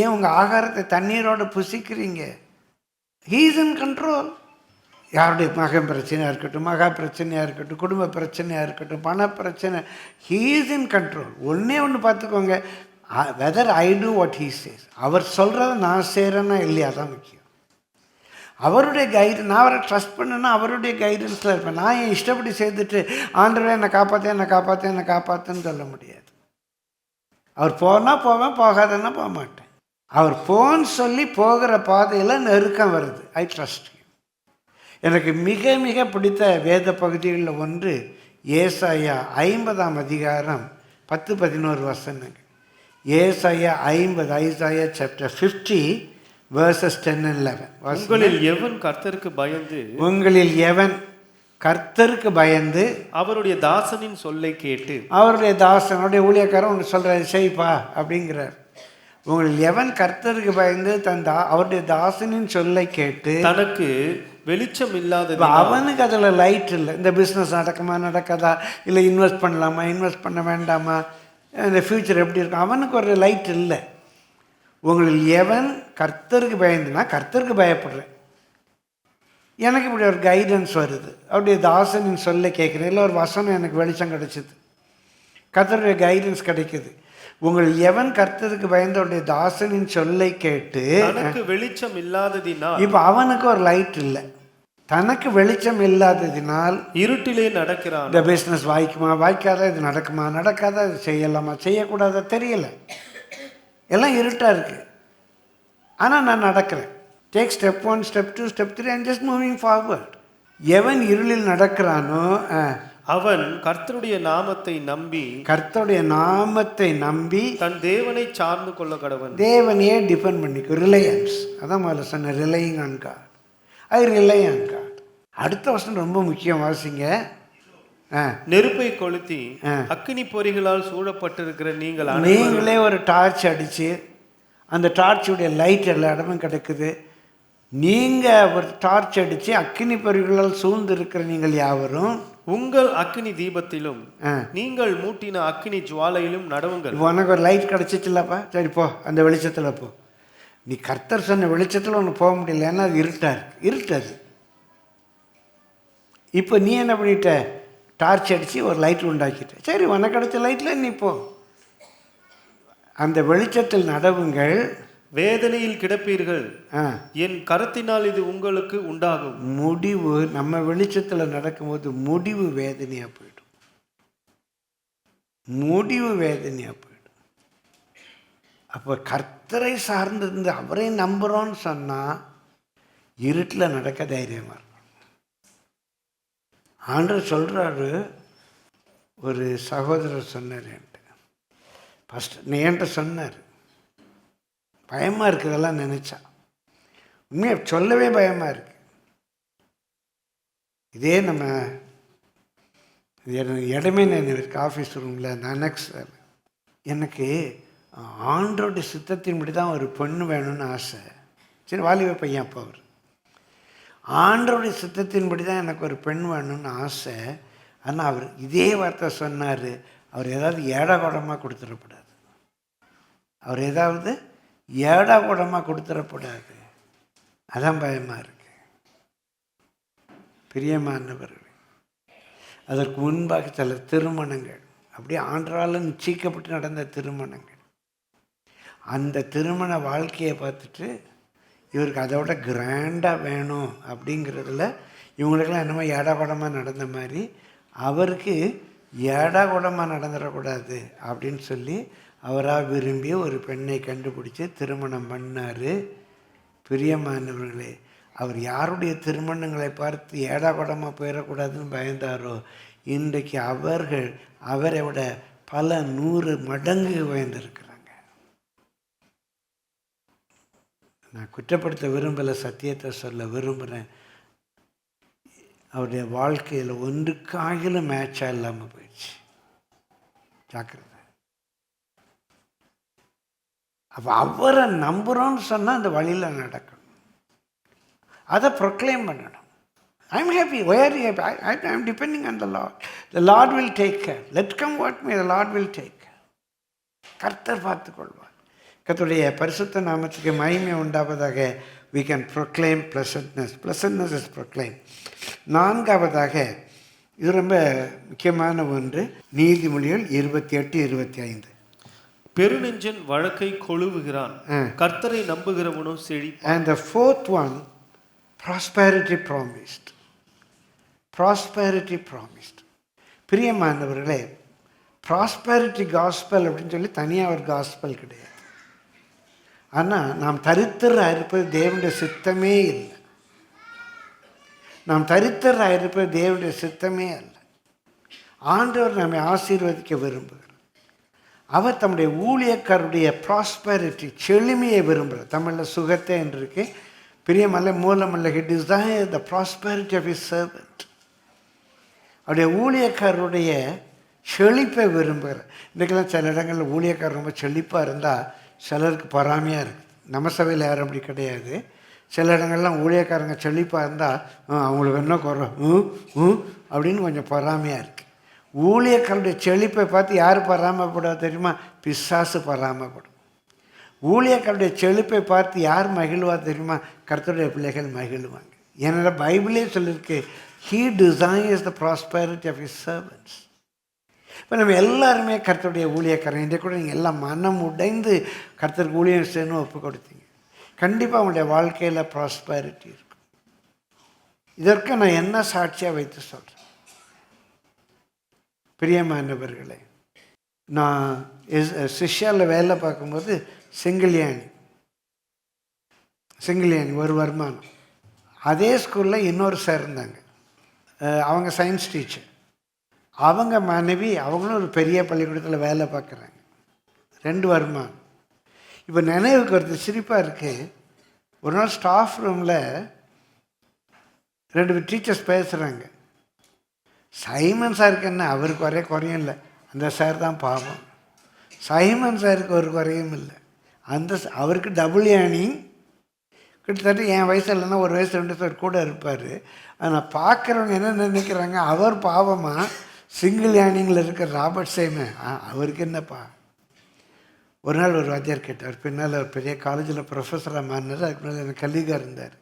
S2: ஏன் உங்கள் ஆகாரத்தை தண்ணீரோடு புசிக்கிறீங்க? He is in control. யாருடைய மகன் பிரச்சனையாக இருக்கட்டும், மகா பிரச்சனையாக இருக்கட்டும், குடும்ப பிரச்சனையாக இருக்கட்டும், பண பிரச்சனை, ஹீ இஸ் இன் கண்ட்ரோல். ஒன்றே ஒன்று பார்த்துக்கோங்க, whether I do what he says. அவர் சொல்கிறத நான் செய்கிறேன்னா இல்லையா, தான் முக்கியம். அவருடைய கைடன்ஸ், நான் அவரை ட்ரஸ்ட் பண்ணேன்னா அவருடைய கைடன்ஸில் இருப்பேன். நான் என் இஷ்டப்படி செய்துட்டு ஆண்டவரே என்னை காப்பாற்றுன்னு சொல்ல முடியாது. அவர் போனால் போவேன், போகாதன்னா போக மாட்டேன். அவர் போன்னு சொல்லி போகிற பாதையில் நெருக்கம் வருது, ஐ ட்ரஸ்ட். எனக்கு மிக மிக பிடித்த வேத பகுதிகளில் ஒன்று ஏசாயா 50ஆம் அதிகாரம் 10-11 வசனங்கள். ஏசாயா 50, ஐசாயா சாப்டர் 50 verses 10 and 11.
S3: உங்களில் எவன் கர்த்தருக்கு பயந்து,
S2: உங்களில் எவன் கர்த்தருக்கு பயந்து
S3: அவருடைய தாசனின் சொல்லை கேட்டு,
S2: அவருடைய தாசனுடைய ஊழியக்காரன் ஒன்று சொல்கிறாரு, செய்ப்பா அப்படிங்கிறார். உங்களில் எவன் கர்த்தருக்கு பயந்து அவருடைய தாசனின் சொல்லை கேட்டு,
S3: தனக்கு வெளிச்சம் இல்லாதது,
S2: அவனுக்கு அதில் லைட் இல்லை, இந்த பிஸ்னஸ் நடக்குமா நடக்காதா, இல்லை இன்வெஸ்ட் பண்ணலாமா இன்வெஸ்ட் பண்ண வேண்டாமா, இந்த ஃப்யூச்சர் எப்படி இருக்கும், அவனுக்கு ஒரு லைட் இல்லை. உங்களில் எவன் கர்த்தருக்கு பயந்துனா, கர்த்தருக்கு பயப்படுறேன், எனக்கு இப்படி ஒரு கைடன்ஸ் வருது, அவருடைய தாசனின் சொல்ல கேட்குறேன், இல்லை ஒரு வசனம் எனக்கு வெளிச்சம் கிடைச்சிது, கர்த்தருடைய கைடன்ஸ் கிடைக்குது. உங்களில் எவன் கர்த்தருக்கு பயந்து அவருடைய தாசனின் சொல்லை கேட்டு,
S3: தனக்கு வெளிச்சம் இல்லாததினால்,
S2: இப்போ அவனுக்கு ஒரு லைட் இல்லை, தனக்கு வெளிச்சம் இல்லாததினால்
S3: இருட்டிலே நடக்கிறான். இந்த
S2: பிஸ்னஸ் வாய்க்குமா வாய்க்காதா, இது நடக்குமா நடக்காதா, இது செய்யலாமா செய்யக்கூடாதா தெரியல, எல்லாம் இருட்டாக இருக்குது. ஆனால் நான் நடக்கிறேன். Take step 1, step 2, step 3 and just moving forward. எவன் இருளில் நடக்கிறானோ
S3: அவன் கர்த்தருடைய நாமத்தை நம்பி தன் தேவனை சார்ந்து கொள்ள கடவன்.
S2: தேவனையே டிபெண்ட் பண்ணிக்கும், ரிலையன்ஸ். அதான் முதல்ல சொன்ன, relying on God. I rely on God. அடுத்த வருஷம் ரொம்ப முக்கியம், வாசிங்க.
S3: நெருப்பை கொளுத்தி அக்கினி பொறிகளால் சூழப்பட்டிருக்கிற
S2: நீங்களே ஒரு டார்ச் அடித்து, அந்த டார்ச்சுடைய லைட் எல்லா இடமும் கிடைக்குது, நீங்கள் ஒரு டார்ச் அடித்து அக்கினி பொறிகளால் சூழ்ந்து இருக்கிற நீங்கள் யாவரும்
S3: உங்கள் அக்கினி தீபத்திலும் நீங்கள் மூட்டின அக்கினி ஜுவாலையிலும் நடவுங்கள்.
S2: உனக்கு ஒரு லைட் கிடச்சிச்சுல்லப்பா, சரி போ அந்த வெளிச்சத்தில் போ. நீ கர்த்தர் சொன்ன வெளிச்சத்தில் ஒன்று போக முடியல, ஏன்னா அது இருட்டாது. இப்போ நீ என்ன பண்ணிட்ட, டார்ச் அடித்து ஒரு லைட் உண்டாக்கிட்ட. சரி, உனக்கு கிடைச்ச லைட்டில் நீ போ. அந்த வெளிச்சத்தில் நடவுங்கள்.
S3: வேதனையில் கிடப்பீர்கள், என் கரத்தினால் இது உங்களுக்கு உண்டாகும்.
S2: முடிவு நம்ம வெளிச்சத்தில் நடக்கும்போது முடிவு வேதனையாக போயிடும். அப்போ கர்த்தரை சார்ந்திருந்து அவரை நம்புகிறோன்னு சொன்னால் இருட்டில் நடக்க தைரியமாக இருக்கும். ஆண்டவர் சொல்கிறாரு, ஒரு சகோதரர் சொன்னார் என்கிட்ட, என்கிட்ட சொன்னார், பயமாக இருக்குது இதெல்லாம் நினச்சா. உண்மையாக சொல்லவே பயமாக இருக்குது. இதே நம்ம இடமே நினைவிருக்கு ஆஃபீஸ் ரூமில் அந்த அனெக்ஸ். எனக்கு ஆண்டோடைய சித்தத்தின்படி தான் ஒரு பொண்ணு வேணும்னு ஆசை. சரி, வாலிப பையன் அப்போ அவர். ஆண்டோடைய சித்தத்தின்படி தான் எனக்கு ஒரு பெண் வேணும்னு ஆசை. ஆனால் அவர் இதே வார்த்தை சொன்னார், அவர் ஏதாவது ஏடாகூடமாக கொடுத்துடக்கூடாது. அதான் பயமாக இருக்கு. பிரியமானவர்கள், அதற்கு முன்பாக சில திருமணங்கள் அப்படியே ஆண்டவரால் நிச்சயிக்கப்பட்டு நடந்த திருமணங்கள், அந்த திருமண வாழ்க்கையை பார்த்துட்டு இவருக்கு அதை விட கிராண்டாக வேணும் அப்படிங்கிறதுல இவங்களுக்கெல்லாம் என்னமோ ஏடாகூடமாக நடந்த மாதிரி அவருக்கு ஏடாகூடமாக நடந்துடக்கூடாது அப்படின்னு சொல்லி அவராக விரும்பி ஒரு பெண்ணை கண்டுபிடிச்சி திருமணம் பண்ணார். பிரியமானவர்களே, அவர் யாருடைய திருமணங்களை பார்த்து ஏடாகூடமாக போயிடக்கூடாதுன்னு பயந்தாரோ, இன்றைக்கு அவர்கள் அவரை விட பல 100 மடங்கு உயர்ந்திருக்கிறாங்க. நான் குற்றப்படுத்த விரும்பலை, சத்தியத்தை சொல்ல விரும்புகிறேன். அவருடைய வாழ்க்கையில் ஒன்றுக்காகிலும் மேட்சாக இல்லாமல் போயிடுச்சு. ஜாக்கிரதை. அப்போ அவரை நம்புகிறோன்னு சொன்னால் அந்த வழியில் நடக்கணும், அதை ப்ரொக்ளைம் பண்ணணும். I'm happy. Why are you happy? I'm depending on the Lord. The Lord will take care. Let come what may, the Lord will take care. கர்த்தர் பார்த்து கொள்வார். கர்த்தருடைய பரிசுத்த நாமத்துக்கு மகிமை உண்டாவதாக. We can proclaim pleasantness. Pleasantness is proclaimed. 4வதாக, இது ரொம்ப முக்கியமான ஒன்று, நீதிமொழிகள் 28-25.
S3: பெருநெஞ்சன் வழக்கை கொழுவுகிறான், கர்த்தரை நம்புகிறவனோ செழிப்பான்.
S2: And the 4th one, prosperity promised. பிரியமானவர்களே, ப்ராஸ்பெரிட்டி காஸ்பல் அப்படின்னு சொல்லி தனியாக ஒரு காஸ்பல் கிடையாது. ஆனால் நாம் தரித்திரராக இருப்பது தேவனுடைய சித்தமே இல்லை. ஆண்டவர் நம்மை ஆசீர்வதிக்க விரும்புகிறார். அவர் தம்முடைய ஊழியக்காரருடைய ப்ராஸ்பெரிட்டி, செழுமையை விரும்புகிறார். தமிழில் சுகத்தை என்று இருக்கு, பிரியமல்ல மூலமல்ல. He desires the prosperity of his servant. அவருடைய ஊழியக்காரருடைய செழிப்பை விரும்புகிறார். இன்றைக்கெல்லாம் சில இடங்களில் ஊழியக்காரர் ரொம்ப செழிப்பாக இருந்தால் சிலருக்கு பொறாமையாக இருக்குது. நம்ம சபையில் யாரும் அப்படி கிடையாது. சில இடங்கள்லாம் ஊழியக்காரங்க செழிப்பாக இருந்தால் அவங்களுக்கு என்ன குறை அப்படின்னு கொஞ்சம் பொறாமையாக இருக்குது. ஊழியக்காரருடைய செழிப்பை பார்த்து யார் பொறாமைப்படுவா தெரியுமா? பிசாசு பொறாமைப்படும். ஊழியக்காரருடைய செழிப்பை பார்த்து யார் மகிழ்வா தெரியுமா? கர்த்தருடைய பிள்ளைகள் மகிழ்வாங்க. ஏன்னா பைபிளே சொல்லியிருக்கு, He desires the prosperity of his servants. இப்போ நம்ம எல்லாருமே கர்த்தருடைய ஊழியக்காரன். இன்றைக்கு கூட நீங்கள் எல்லாம் மனம் உடைந்து கர்த்தருக்கு ஊழியம் செய்யணும் ஒப்பு கொடுத்தீங்க. கண்டிப்பாக அவங்களுடைய வாழ்க்கையில் ப்ராஸ்பெரிட்டி இருக்கும். இதற்கு நான் என்ன சாட்சியாக வைத்து சொல்கிறேன்? பிரியமானவர்களே, நான் சிஷ்யாவில் வேலை பார்க்கும்போது சிங்கிளியானி ஒரு வருமானம். அதே ஸ்கூலில் இன்னொரு சார் இருந்தாங்க, அவங்க சயின்ஸ் டீச்சர். அவங்க மனைவி அவங்களும் ஒரு பெரிய பள்ளிக்கூடத்தில் வேலை பார்க்குறாங்க. 2 வருமானம். இப்போ நினைவுக்கு வருது, சிரிப்பாக இருக்குது. ஒரு நாள் ஸ்டாஃப் ரூமில் 2 டீச்சர்ஸ் பேசுகிறாங்க. சைமன் சாருக்கு என்ன, அவருக்கு ஒரே குறையும் இல்லை, அந்த சார் தான் பாவம். சைமன் சாருக்கு ஒரு குறையும் இல்லை, அவருக்கு டபுள் ஏர்னிங், கிட்டத்தட்ட என் வயசு இல்லைன்னா ஒரு வயசு 2 வயசு கூட இருப்பார். ஆனால் பார்க்குறவங்க என்ன நினைக்கிறாங்க, அவர் பாவமாக சிங்கிள் ஏர்னிங்கில் இருக்கிற ராபர்ட் சைமன் அவருக்கு என்னப்பா. ஒரு நாள் ஒரு வாத்தியார் கேட்டார், பின்னால் ஒரு பெரிய காலேஜில் ப்ரொஃபஸராக மாறினார். அதுக்கு முன்னாடி எனக்கு கல்விகாக இருந்தார்.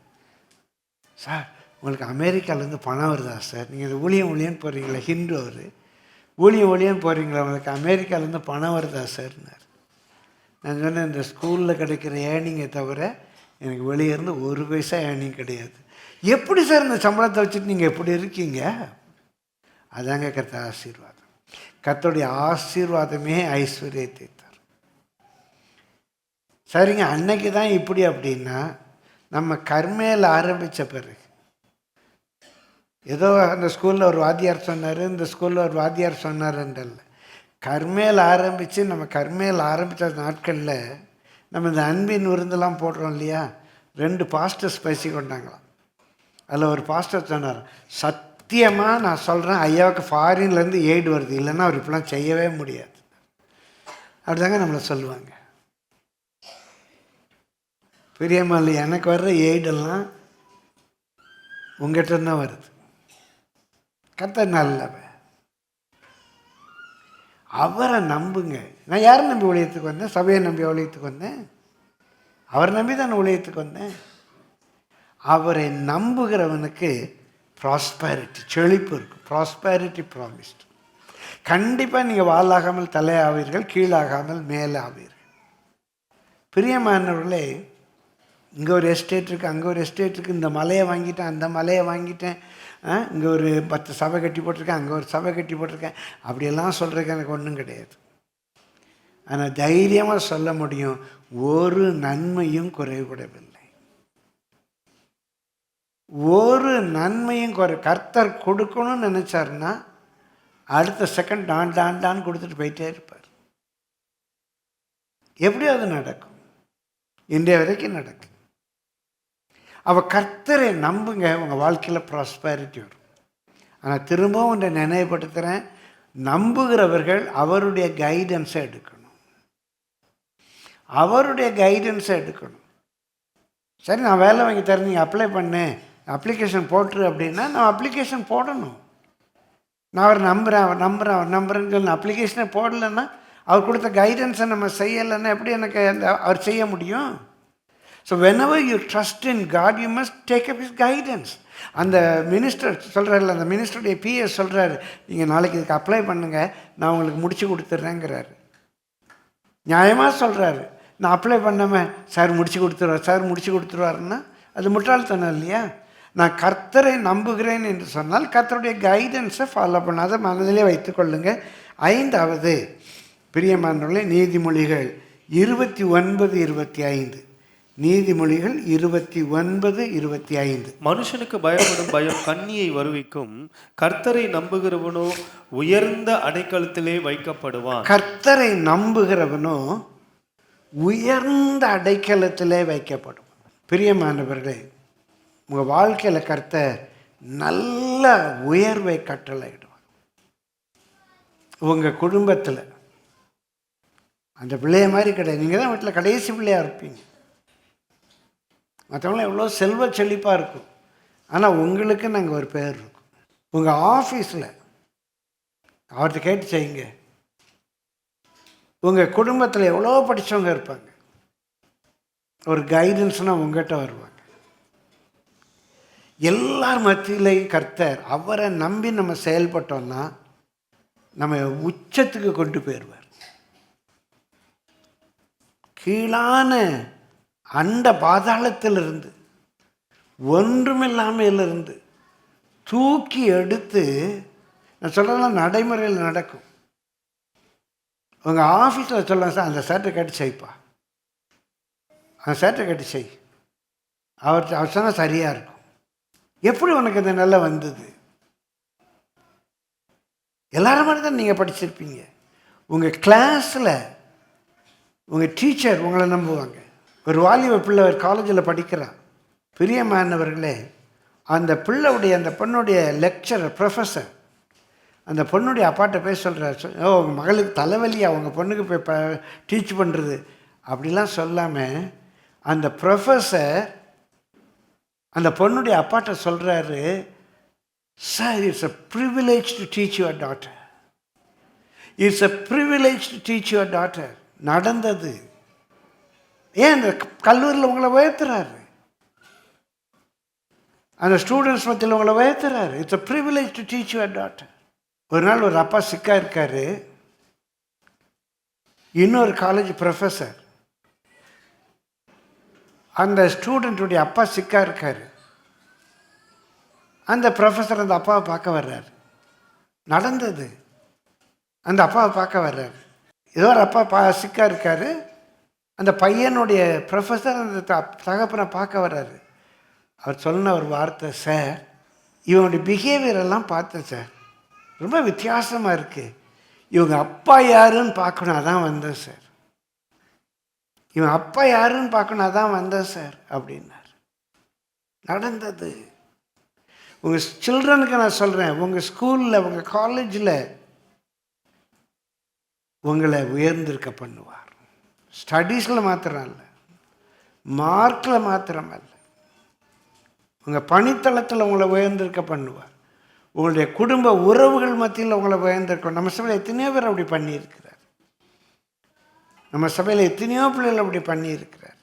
S2: சார் உங்களுக்கு அமெரிக்காவிலேருந்து பணம் வருதா சார்? நீங்கள் இந்த ஊழியன்னு போகிறீங்களா, ஹிந்து அவர் ஊழியன்னு போகிறீங்களா, உங்களுக்கு அமெரிக்காவிலேருந்து பணம் வருதா சார்னார். நான் சொன்னேன், இந்த ஸ்கூலில் கிடைக்கிற ஏர்னிங்கை தவிர எனக்கு வெளியே இருந்து ஒரு பைசா ஏர்னிங் கிடையாது. எப்படி சார் இந்த சம்பளத்தை வச்சுட்டு நீங்கள் எப்படி இருக்கீங்க? அதாங்க கர்த்தர் ஆசீர்வாதம். கர்த்தருடைய ஆசீர்வாதமே ஐஸ்வர்யத்தை தரும். சரிங்க, அன்னைக்கு தான் இப்படி அப்படின்னா நம்ம கர்மையில் ஆரம்பித்த பிறகு ஏதோ அந்த ஸ்கூலில் ஒரு வாத்தியார் சொன்னார், இந்த ஸ்கூலில் ஒரு வாத்தியார் சொன்னார்ன்றல்ல, கர்மையில் ஆரம்பித்து நம்ம கர்மையில் ஆரம்பித்த நாட்களில் நம்ம இந்த அன்பின் விருந்தெல்லாம் போடுறோம் இல்லையா. 2 பாஸ்டர்ஸ் பேசி கொண்டாங்களாம். அதில் ஒரு பாஸ்டர் சொன்னார், சத்தியமாக நான் சொல்கிறேன், ஐயாவுக்கு ஃபாரின்லேருந்து எய்டு வருது, இல்லைன்னா அவர் இப்படிலாம் செய்யவே முடியாது. அப்படிதாங்க நம்மளை சொல்லுவாங்க. பிரியமாலி, எனக்கு வர்ற எய்டெல்லாம் உங்கள்கிட்ட தான் வருது. கர்த்தர் நல்லவன், அவரை நம்புங்க. நான் யாரை நம்பி ஊழியத்துக்கு வந்தேன்? சபையை நம்பி ஊழியத்துக்கு வந்தேன். அவரை நம்பி தான் ஊழியத்துக்கு வந்தேன். அவரை நம்புகிறவனுக்கு ப்ராஸ்பேரிட்டி, செழிப்பு இருக்கும். Prosperity promised. கண்டிப்பாக நீங்கள் வாலாகாமல் தலையாவீர்கள், கீழாகாமல் மேலே ஆவீர்கள். பிரியமானவர்களே, இங்கே ஒரு எஸ்டேட் இருக்குது, அங்கே ஒரு எஸ்டேட் இருக்குது, இந்த மலையை வாங்கிட்டேன், அந்த மலையை வாங்கிட்டேன், இங்கே ஒரு 10 சபை கட்டி போட்டிருக்கேன், அங்கே ஒரு சபை கட்டி போட்டிருக்கேன், அப்படியெல்லாம் சொல்கிறதுக்கு எனக்கு ஒன்றும் கிடையாது. ஆனால் தைரியமாக சொல்ல முடியும், ஒரு நன்மையும் குறைபடவில்லை. ஒரு நன்மையும் கர்த்தர் கொடுக்கணும்னு நினச்சாருன்னா அடுத்த செகண்ட் டான் கொடுத்துட்டு போயிட்டே இருப்பார். எப்படியோ அது நடக்கும். இன்றைய வரைக்கும் நடக்கும். அவள் கர்த்தரை நம்புங்க, உங்கள் வாழ்க்கையில் ப்ராஸ்பேரிட்டி வரும். ஆனால் திரும்பவும் ஒன்றை நினைவுபடுத்துகிறேன், நம்புகிறவர்கள் அவருடைய கைடன்ஸை எடுக்கணும். அவருடைய கைடன்ஸை எடுக்கணும். சரி, நான் வேலை வாங்கி தரேன், நீங்கள் அப்ளை பண்ணு, அப்ளிகேஷன் போட்டுரு அப்படின்னா நான் அப்ளிகேஷன் போடணும். நான் அவர் நம்புகிறேன்னு சொல்லி அப்ளிகேஷனே போடலைன்னா, அவர் கொடுத்த கைடன்ஸை நம்ம செய்யலைன்னா எப்படி எனக்கு அவர் செய்ய முடியும்? So whenever you trust in God, you must take up his guidance. அந்த மினிஸ்டர் சொல்கிறாருல, அந்த மினிஸ்டருடைய பிஎஸ் சொல்கிறாரு, நீங்கள் நாளைக்கு இதுக்கு அப்ளை பண்ணுங்கள், நான் உங்களுக்கு முடிச்சு கொடுத்துட்றேங்கிறாரு. நியாயமாக சொல்கிறாரு. நான் அப்ளை பண்ணாமல் சார் முடிச்சு கொடுத்துருவாருன்னா அது முட்டாள்தனம் இல்லையா? நான் கர்த்தரை நம்புகிறேன் என்று சொன்னால் கர்த்தருடைய கைடன்ஸை ஃபாலோ பண்ணாத மனதிலே வைத்துக்கொள்ளுங்க. 5வது பிரியமானவர்களே, நீதிமொழிகள் 29:25. நீதிமொழிகள் 29:25.
S3: மனுஷனுக்கு பயப்படும் பயம் கண்ணியை வருவிக்கும், கர்த்தரை நம்புகிறவனோ உயர்ந்த அடைக்கலத்திலே வைக்கப்படுவான்.
S2: கர்த்தரை நம்புகிறவனோ உயர்ந்த அடைக்கலத்திலே வைக்கப்படும். பிரியமானவர்களே, உங்கள் வாழ்க்கையில் கர்த்தர் நல்ல உயர்வை கட்டளையிடுவார். உங்கள் குடும்பத்தில் அந்த பிள்ளைய மாதிரி கிடையாது. நீங்கள் தான் வீட்டில் கடைசி பிள்ளையாக இருப்பீங்க. மற்றவங்களாம் எவ்வளோ செல்வ செழிப்பாக இருக்கும், ஆனால் உங்களுக்கு நாங்கள் ஒரு பேர் இருக்கும். உங்கள் ஆஃபீஸில் அவர்கிட்ட கேட்டு செய்யுங்க. உங்கள் குடும்பத்தில் எவ்வளோ படித்தவங்க இருப்பாங்க, ஒரு கைடன்ஸ்னால் உங்கள்கிட்ட வருவாங்க. எல்லார் மத்தியிலையும் கர்த்தர் அவரை நம்பி நம்ம செயல்பட்டோம்னா நம்ம உச்சத்துக்கு கொண்டு போயிடுவார். கீழான அண்ட பாதாளத்திலிருந்து, ஒன்றுமில்லாமையிலிருந்து தூக்கி எடுத்து, நான் சொல்கிறதெல்லாம் நடைமுறையில் நடக்கும். உங்கள் ஆஃபீஸில் சொல்லலாம், சார் அந்த சேட்டை கட்டி செய்ப்பா, அந்த சேட்டை கட்டி செய், அவர் சொன்னால் சரியாக இருக்கும். எப்படி உனக்கு இந்த நிலை வந்தது? எல்லாரும் மாதிரி தான் நீங்கள் படிச்சிருப்பீங்க. உங்கள் கிளாஸில் உங்கள் டீச்சர் உங்களை நம்புவாங்க. ஒரு வாலிப பிள்ளை ஒரு காலேஜில் படிக்கிறான். பிரியமானவர்களே, அந்த பிள்ளையுடைய அந்த பொண்ணுடைய லெக்சரர் ப்ரொஃபஸர் அந்த பொண்ணுடைய அப்பாட்ட போய் சொல்கிறார், உங்கள் மகளுக்கு தலைவலியா, உங்கள் பொண்ணுக்கு போய் டீச் பண்ணுறது அப்படிலாம் சொல்லாமல் அந்த ப்ரொஃபஸர் அந்த பொண்ணுடைய அப்பாட்ட சொல்கிறாரு, sir, it's a privilege to teach your daughter. It's a privilege to teach your daughter. நடந்தது. ஏன் அந்த கல்லூரியில் உங்களை உயர்த்துறாரு, அந்த ஸ்டூடெண்ட்ஸ் மத்தியில் உங்களை உயர்த்துறாரு. It's a privilege to teach your daughter. ஒரு நாள் ஒரு அப்பா சிக்கா இருக்காரு. இன்னொரு காலேஜ் ப்ரொஃபஸர் அந்த ஸ்டூடெண்ட்டுடைய அப்பா சிக்கா இருக்காரு. அந்த ப்ரொஃபஸர் அந்த அப்பாவை பார்க்க வர்றாரு. நடந்தது. அந்த அப்பாவை பார்க்க வர்றாரு. ஏதோ ஒரு அப்பா சிக்கா இருக்காரு. அந்த பையனுடைய ப்ரொஃபஸர் அந்த தகப்பனை பார்க்க வர்றாரு. அவர் சொன்ன ஒரு வார்த்தை, சார், இவனுடைய பிஹேவியர் எல்லாம் பார்த்தேன் சார், ரொம்ப வித்தியாசமாக இருக்குது. இவங்க அப்பா யாருன்னு பார்க்கணும், அதான் வந்தேன் சார். இவன் அப்பா யாருன்னு பார்க்கணும், அதான் வந்தேன் சார் அப்படின்னார். நடந்தது. உங்கள் சில்ட்ரனுக்கு நான் சொல்கிறேன், உங்கள் ஸ்கூலில் உங்கள் காலேஜில் உங்களை உயர்ந்திருக்க பண்ணுவார். ஸ்டடீஸில் மாத்திரம் இல்லை, மார்க்கில் மாத்திரம் அல்ல, உங்கள் பணித்தளத்தில் உங்களை உயர்ந்திருக்க பண்ணுவார். உங்களுடைய குடும்ப உறவுகள் மத்தியில் உங்களை உயர்ந்திருக்க. நம்ம சபையில் எத்தனையோ பேர் அப்படி பண்ணியிருக்கிறார். நம்ம சபையில் எத்தனையோ பிள்ளைகள் அப்படி பண்ணியிருக்கிறார்.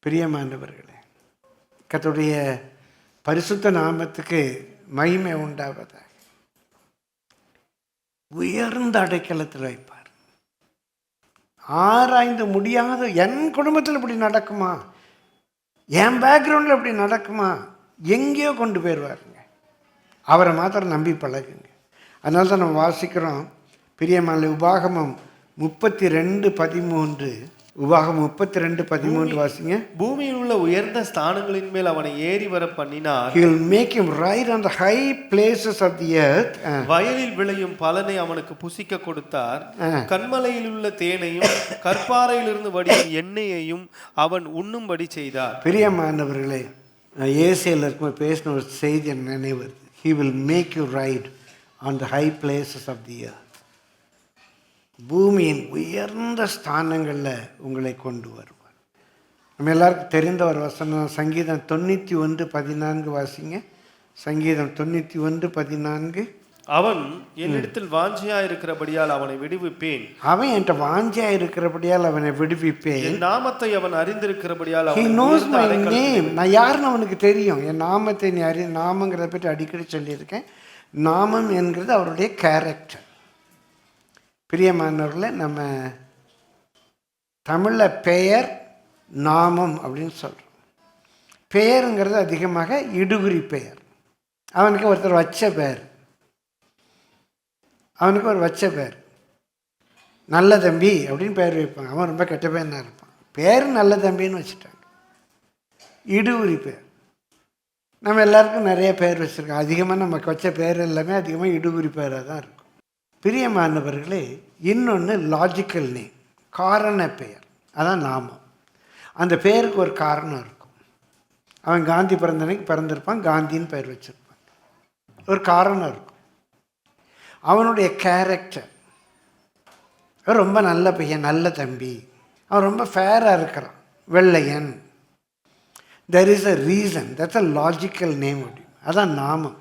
S2: பிரியமானவர்களே, கர்த்தருடைய பரிசுத்த நாமத்துக்கு மகிமை உண்டாவதாக. உயர்ந்த அடைக்கலத்தில் வைப்பார். ஆராய்ந்து முடியாத, என் குடும்பத்தில் இப்படி நடக்குமா, என் பேக்ரவுண்டில் இப்படி நடக்குமா, எங்கேயோ கொண்டு போயிடுவாருங்க. அவரை மாத்திரம் நம்பி பழகுங்க. அதனால தான் நம்ம வாசிக்கிறோம், பிரியமான உபாகமம் 32:13. உபாகமம் 32:13 வாசிங்க.
S3: பூமியில் உள்ள உயர்ந்த ஸ்தானங்களின் மேல் அவனை ஏறி வர பண்ணினார்.
S2: He will make him ride on the high places of the earth.
S3: வயலில் விளையும் பலனை அவனுக்கு புசிக்க கொடுத்தார். கண்மலையில் உள்ள தேனையும் கற்பாறையிலிருந்து வடியும் எண்ணெயையும் அவன் உண்ணும்படி செய்தார்.
S2: பிரியமானவர்களே, ஏசியில் இருக்கும்போது பேசின ஒரு செய்தி நினைவு. He will make you ride on the high places of the earth. பூமியின் உயர்ந்த ஸ்தானங்களில் உங்களை கொண்டு வருவார். நம்ம எல்லாருக்கும் தெரிந்த ஒரு வசனம், சங்கீதம் 91:14 வாசிங்க. சங்கீதம் 91:14.
S3: அவன் என்னிடத்தில் வாஞ்சியா இருக்கிறபடியால் அவனை விடுவிப்பேன்.
S2: அவன் என்கிட்ட வாஞ்சியா இருக்கிறபடியால் அவனை விடுவிப்பேன்.
S3: என் நாமத்தை அவன் அறிந்திருக்கிறபடியால்
S2: he knows my name. நான் யாருன்னு அவனுக்கு தெரியும். என் நாமத்தை நீ நாமங்கிறத பற்றி அடிக்கடி சொல்லியிருக்கேன். நாமம் என்கிறது அவருடைய கேரக்டர். பிரியமானவர்களே, நம்ம தமிழில் பெயர் நாமம் அப்படின்னு சொல்கிறோம். பெயருங்கிறது அதிகமாக இடுகுறி பெயர். அவனுக்கு ஒருத்தர் வச்ச பெயர், அவனுக்கு ஒரு வச்ச பேர் நல்ல தம்பி அப்படின்னு பேர் வைப்பாங்க. அவன் ரொம்ப கெட்ட பேர்னா இருப்பான். பேர் நல்ல தம்பின்னு வச்சுட்டாங்க. இடுகுறி பேர். நம்ம எல்லாருக்கும் நிறைய பேர் வச்சுருக்கோம். அதிகமாக நமக்கு வச்ச பேர் எல்லாமே அதிகமாக இடுகுறி பேராக தான் இருக்கும். பிரியமானவர்களே, இன்னொன்று லாஜிக்கல் நேம், காரண பெயர், அதான் நாமம். அந்த பெயருக்கு ஒரு காரணம் இருக்கும். அவன் காந்தி பிறந்தனைக்கு பிறந்திருப்பான், காந்தின்னு பெயர் வச்சுருப்பான். ஒரு காரணம் இருக்கும். அவனுடைய கேரக்டர், ரொம்ப நல்ல பையன், நல்ல தம்பி, அவன் ரொம்ப ஃபேராக இருக்கிறான், வெள்ளையன். There is a reason. That's a logical name. அதான் நாமம்.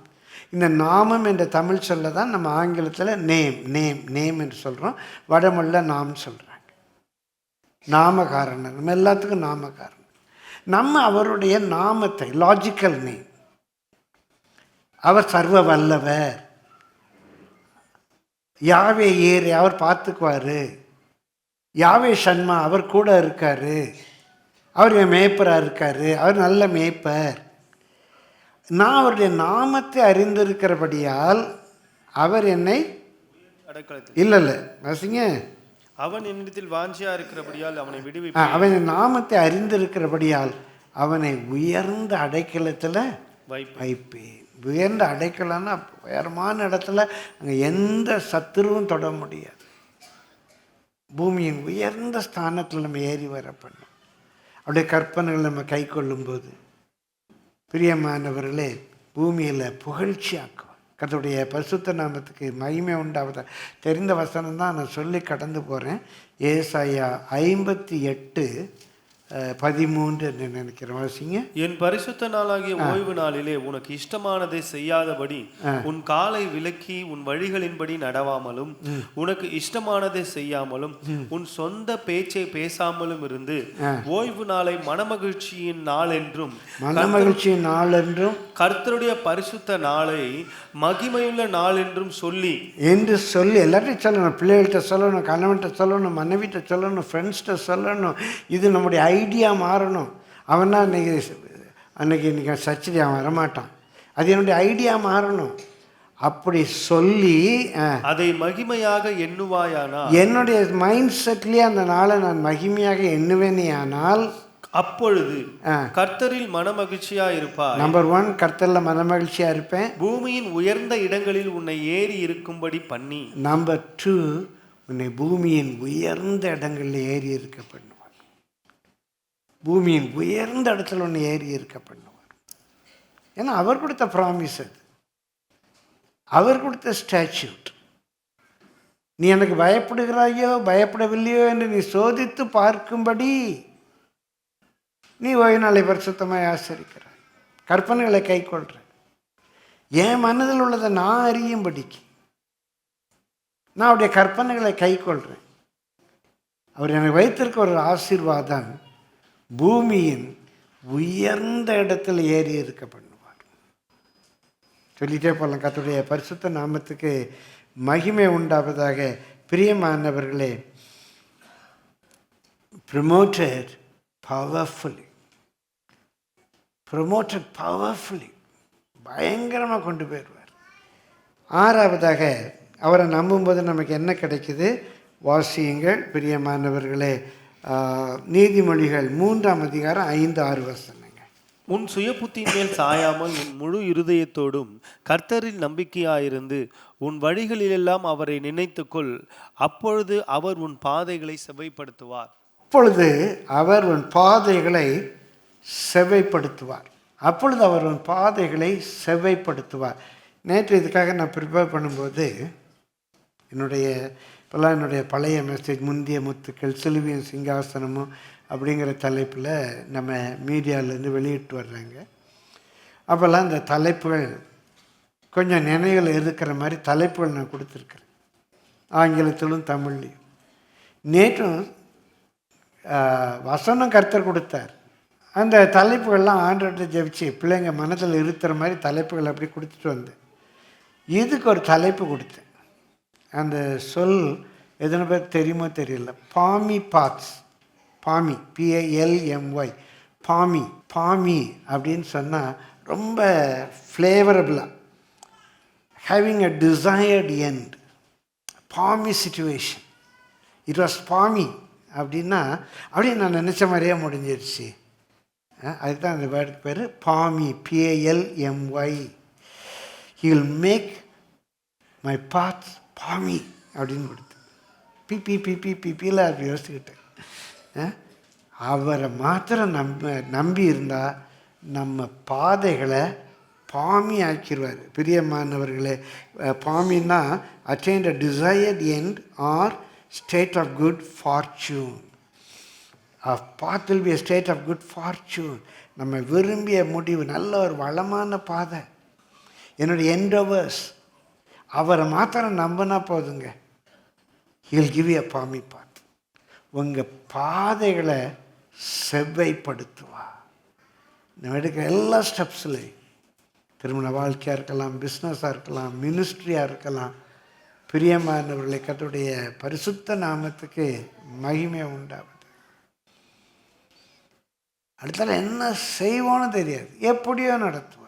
S2: இந்த நாமம் என்ற தமிழ் சொல்ல தான் நம்ம ஆங்கிலத்தில் நேம் நேம் நேம் என்று சொல்கிறோம். வடமொழியில் நாம் சொல்கிறாங்க. நாமகாரணம். நம்ம எல்லாத்துக்கும் நாமகாரணம். நம்ம அவருடைய நாமத்தை, லாஜிக்கல் நேம், அவர் சர்வ வல்லவர், யாவே ஏறி அவர் பார்த்துக்குவார், யாவே சன்மா அவர் கூட இருக்கார், அவர் என் மேய்ப்பராக இருக்கார், அவர் நல்ல மேய்ப்பர். நான் அவருடைய நாமத்தை அறிந்திருக்கிறபடியால் அவர் என்னை இல்லை வசிங்க.
S3: அவன் என்னிடத்தில் வாஞ்சியா இருக்கிறபடியால் அவனை விடுவிப்பேன்.
S2: அவன் நாமத்தை அறிந்திருக்கிறபடியால் அவனை உயர்ந்த அடைக்கலத்தில் வைப்பேன். உயர்ந்த அடைக்கலன்னா உயரமான இடத்துல அங்கே எந்த சத்துருவும் தொட முடியாது. பூமியின் உயர்ந்த ஸ்தானத்தில் நம்ம ஏறி வர பண்ணோம். அப்படியே கற்பனைகள் நம்ம கை கொள்ளும்போது பிரியமானவர்களே, பூமியில் புகழ்ச்சியாக்குவார். கர்த்தருடைய பரிசுத்த நாமத்துக்கு மகிமை உண்டாவதா. தெரிந்த வசனம் தான் நான் சொல்லி கடந்து போகிறேன். ஏசாயா 58 13 என்று நினைக்கிறேன். வாசிங்க.
S3: என் பரிசுத்த நாளாகிய ஓய்வு நாளிலே உனக்கு இஷ்டமானதை செய்யாதபடி உன் காலை விலக்கி உன் வழிகளின்படி நடவாமலும் உனக்கு இஷ்டமானதை செய்யாமலும் உன் சொந்த பேச்சை பேசாமலும் இருந்து ஓய்வு நாளை மனமகிழ்ச்சியின் நாள் என்றும் கர்த்தருடைய பரிசுத்த நாளை மகிமையுள்ள நாள் என்றும் சொல்லி
S2: எல்லாத்தையும் சொல்லணும். பிள்ளைகள்கிட்ட சொல்லணும், கணவன்கிட்ட சொல்லணும், மனைவிட்ட சொல்லணும், ஃப்ரெண்ட்ஸ்கிட்ட சொல்லணும். இது நம்முடைய ஐடியா மாறணும். அவன் தான் அன்னைக்கு சர்ச்சைக்கு அவன் வரமாட்டான். அது என்னுடைய ஐடியா மாறணும். அப்படி சொல்லி
S3: அதை மகிமையாக எண்ணுவாயானா,
S2: என்னுடைய மைண்ட் செட்லேயே அந்த நாளை நான் மகிமையாக எண்ணுவேனே ஆனால்
S3: அப்பொழுது கர்த்தரில் மனமகிழ்ச்சியா இருப்பாய்.
S2: நம்பர் 1, கர்த்தரில் மனமகிழ்ச்சியா இருப்பேன்.
S3: பூமியின் உயர்ந்த இடங்களில் உன்னை ஏறி இருக்கும்படி பண்ணி.
S2: நம்பர் 2, உன்னை பூமியின் உயர்ந்த இடங்களில் ஏறி இருக்க பண்ணுவார். பூமியின் உயர்ந்த இடத்துல உன்னை ஏறி இருக்க பண்ணுவார். ஏன்னா அவர் கொடுத்த ப்ராமிஸ், அது அவர் கொடுத்த ஸ்டாட்யூட். நீ எனக்கு பயப்படுகிறாயோ பயப்படவில்லையோ என்று நீ சோதித்து பார்க்கும்படி நீ ஓய்வு நாளை பரிசுத்தமாய் ஆசரிக்கிறாய், கற்பனைகளை கை கொள்ற. என் மனதில் உள்ளதை நான் அறியும்படிக்கு நான் அவருடைய கற்பனைகளை கை கொள்றேன். அவர் எனக்கு வைத்திருக்க ஒரு ஆசீர்வாதம், பூமியின் உயர்ந்த இடத்தில் ஏறி இருக்க பண்ணுவார். சொல்லிட்டே போகலாம். கர்த்தருடைய பரிசுத்த நாமத்துக்கு மகிமை உண்டாவதாக. பிரியமானவர்களே, ப்ரமோட்டட் பவர்ஃபுல்லி, பயங்கரமாக கொண்டு போயிடுவார். 6வதாக, அவரை நம்பும்போது நமக்கு என்ன கிடைக்குது? வாசியுங்கள் பிரியமானவர்களே. நீதிமொழிகள் 3ஆம் அதிகாரம் 5-6 வசனங்கள்.
S3: உன் சுய புத்தியின் மேல் சாயாமல் உன் முழு இருதயத்தோடும் கர்த்தரில் நம்பிக்கையாயிருந்து உன் வழிகளிலெல்லாம் அவரை நினைத்துக்கொள். அப்பொழுது அவர் உன் பாதைகளை செவ்வைப்படுத்துவார்.
S2: நேற்று இதுக்காக நான் ப்ரிப்பேர் பண்ணும்போது என்னுடைய பழைய மெசேஜ் முந்திய முத்துக்கள் சிலுவையும் சிங்காசனமும் அப்படிங்கிற தலைப்பில் நம்ம மீடியாவிலேருந்து வெளியிட்டு வர்றாங்க. அப்போல்லாம் இந்த தலைப்புகள் கொஞ்சம் நினைவில் இருக்கிற மாதிரி தலைப்புகள் நான் கொடுத்துருக்குறேன், ஆங்கிலத்திலும் தமிழ்லையும். நேற்றும் வசனம் கர்த்தர் கொடுத்தார். அந்த தலைப்புகள்லாம் ஆண்டவர்கிட்ட ஜெபிச்சு பிள்ளைங்க மனதில் இருக்கிற மாதிரி தலைப்புகள் அப்படி கொடுத்துட்டு வந்தேன். இதுக்கு ஒரு தலைப்பு கொடுத்தேன். அந்த சொல் எத்தனை பேர் தெரியுமோ தெரியல, பாமி பாத்ஸ். பாமி, PALMY, பாமி அப்படின்னு சொன்னால் ரொம்ப ஃப்ளேவரபுளாக, having a desired end, palmy situation. It was palmy அப்படின்னா அப்படியே நான் நினச்ச மாதிரியே முடிஞ்சிருச்சு. அதுதான் அந்த வேர்டுக்கு பேர் பாமி, PALMY. He will make my path பாமி அப்படின்னு கொடுத்து பிபிபிபிபியில் அப்படி யோசிச்சுக்கிட்டேன். அவரை மாத்திரம் நம்பி இருந்தால் நம்ம பாதைகளை பாமி ஆக்கிடுவார். பிரியமானவர்களே, பாமின்னா attain a desired end or state of good fortune. Path will be a state of good fortune. நம்ம விரும்பிய முடிவு நல்ல ஒரு வளமான பாதை. என்னுடைய என்டவர்ஸ் அவரை மாத்திரம் நம்பினா போதுங்க. He will give you a palmy path. உங்கள் பாதைகளை செவ்வைப்படுத்துவா. நம்ம எடுக்கிற எல்லா ஸ்டெப்ஸ்லையும், திருமண வாழ்க்கையாக இருக்கலாம், பிஸ்னஸாக இருக்கலாம், மினிஸ்ட்ரியாக இருக்கலாம். பிரியமானவர்களை, கர்த்தருடைய பரிசுத்த நாமத்துக்கு மகிமை உண்டாவது. அடுத்தால என்ன செய்வோன்னு தெரியாது, எப்படியோ நடத்துவார்.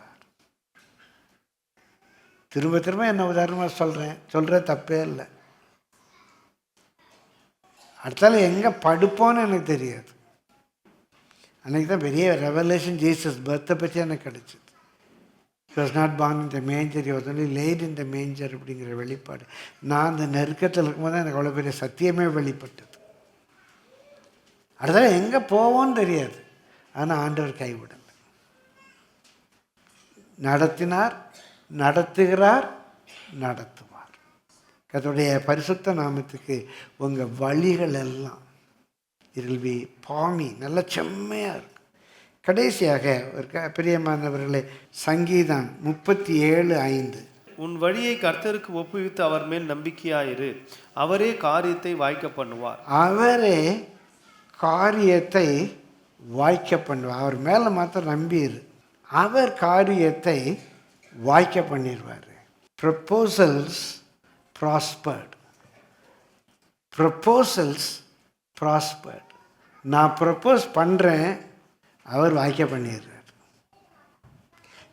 S2: திரும்ப திரும்ப என்ன உதாரணமாக சொல்கிற தப்பே இல்லை. அடுத்தால எங்கே படுப்போன்னு எனக்கு தெரியாது. அன்றைக்கி தான் பெரிய ரெவலேஷன் ஜீசஸ் பர்த்தை பற்றி எனக்கு கிடச்சிது. He was not born in the manger, he was only laid in the manger அப்படிங்கிற வெளிப்பாடு. நான் அந்த நெருக்கத்தில் இருக்கும்போது தான் எனக்கு அவ்வளோ பெரிய சத்தியமே வெளிப்பட்டது. அடுத்தால எங்கே போவோன்னு தெரியாது, ஆனால் ஆண்டவர் கைவிடலை. நடத்தினார், நடத்துகிறார், நடத்துவார். கர்த்தருடைய பரிசுத்த நாமத்துக்கு உங்கள் வழிகள் எல்லாம் இட் வில் பி பாமி, நல்ல செம்மையாக இருக்கும். கடைசியாக ஒரு பிரியமானவர்களே, சங்கீதம் 37:5.
S3: உன் வழியை கர்த்தருக்கு ஒப்புவித்து அவர் மேல் நம்பிக்கையாயிரு, அவரே காரியத்தை வாய்க்க பண்ணுவார்.
S2: அவரே காரியத்தை வாய்க்க பண்ணுவார். அவர் மேலே மாத்திரம் நம்பிடு, அவர் காரியத்தை வாய்க்க பண்ணிடுவார். Proposals ப்ராஸ்பர்ட், proposals ப்ராஸ்பர்ட். நான் ப்ரப்போஸ் பண்ணுறேன், அவர் வாய்க்க பண்ணிடுறார்.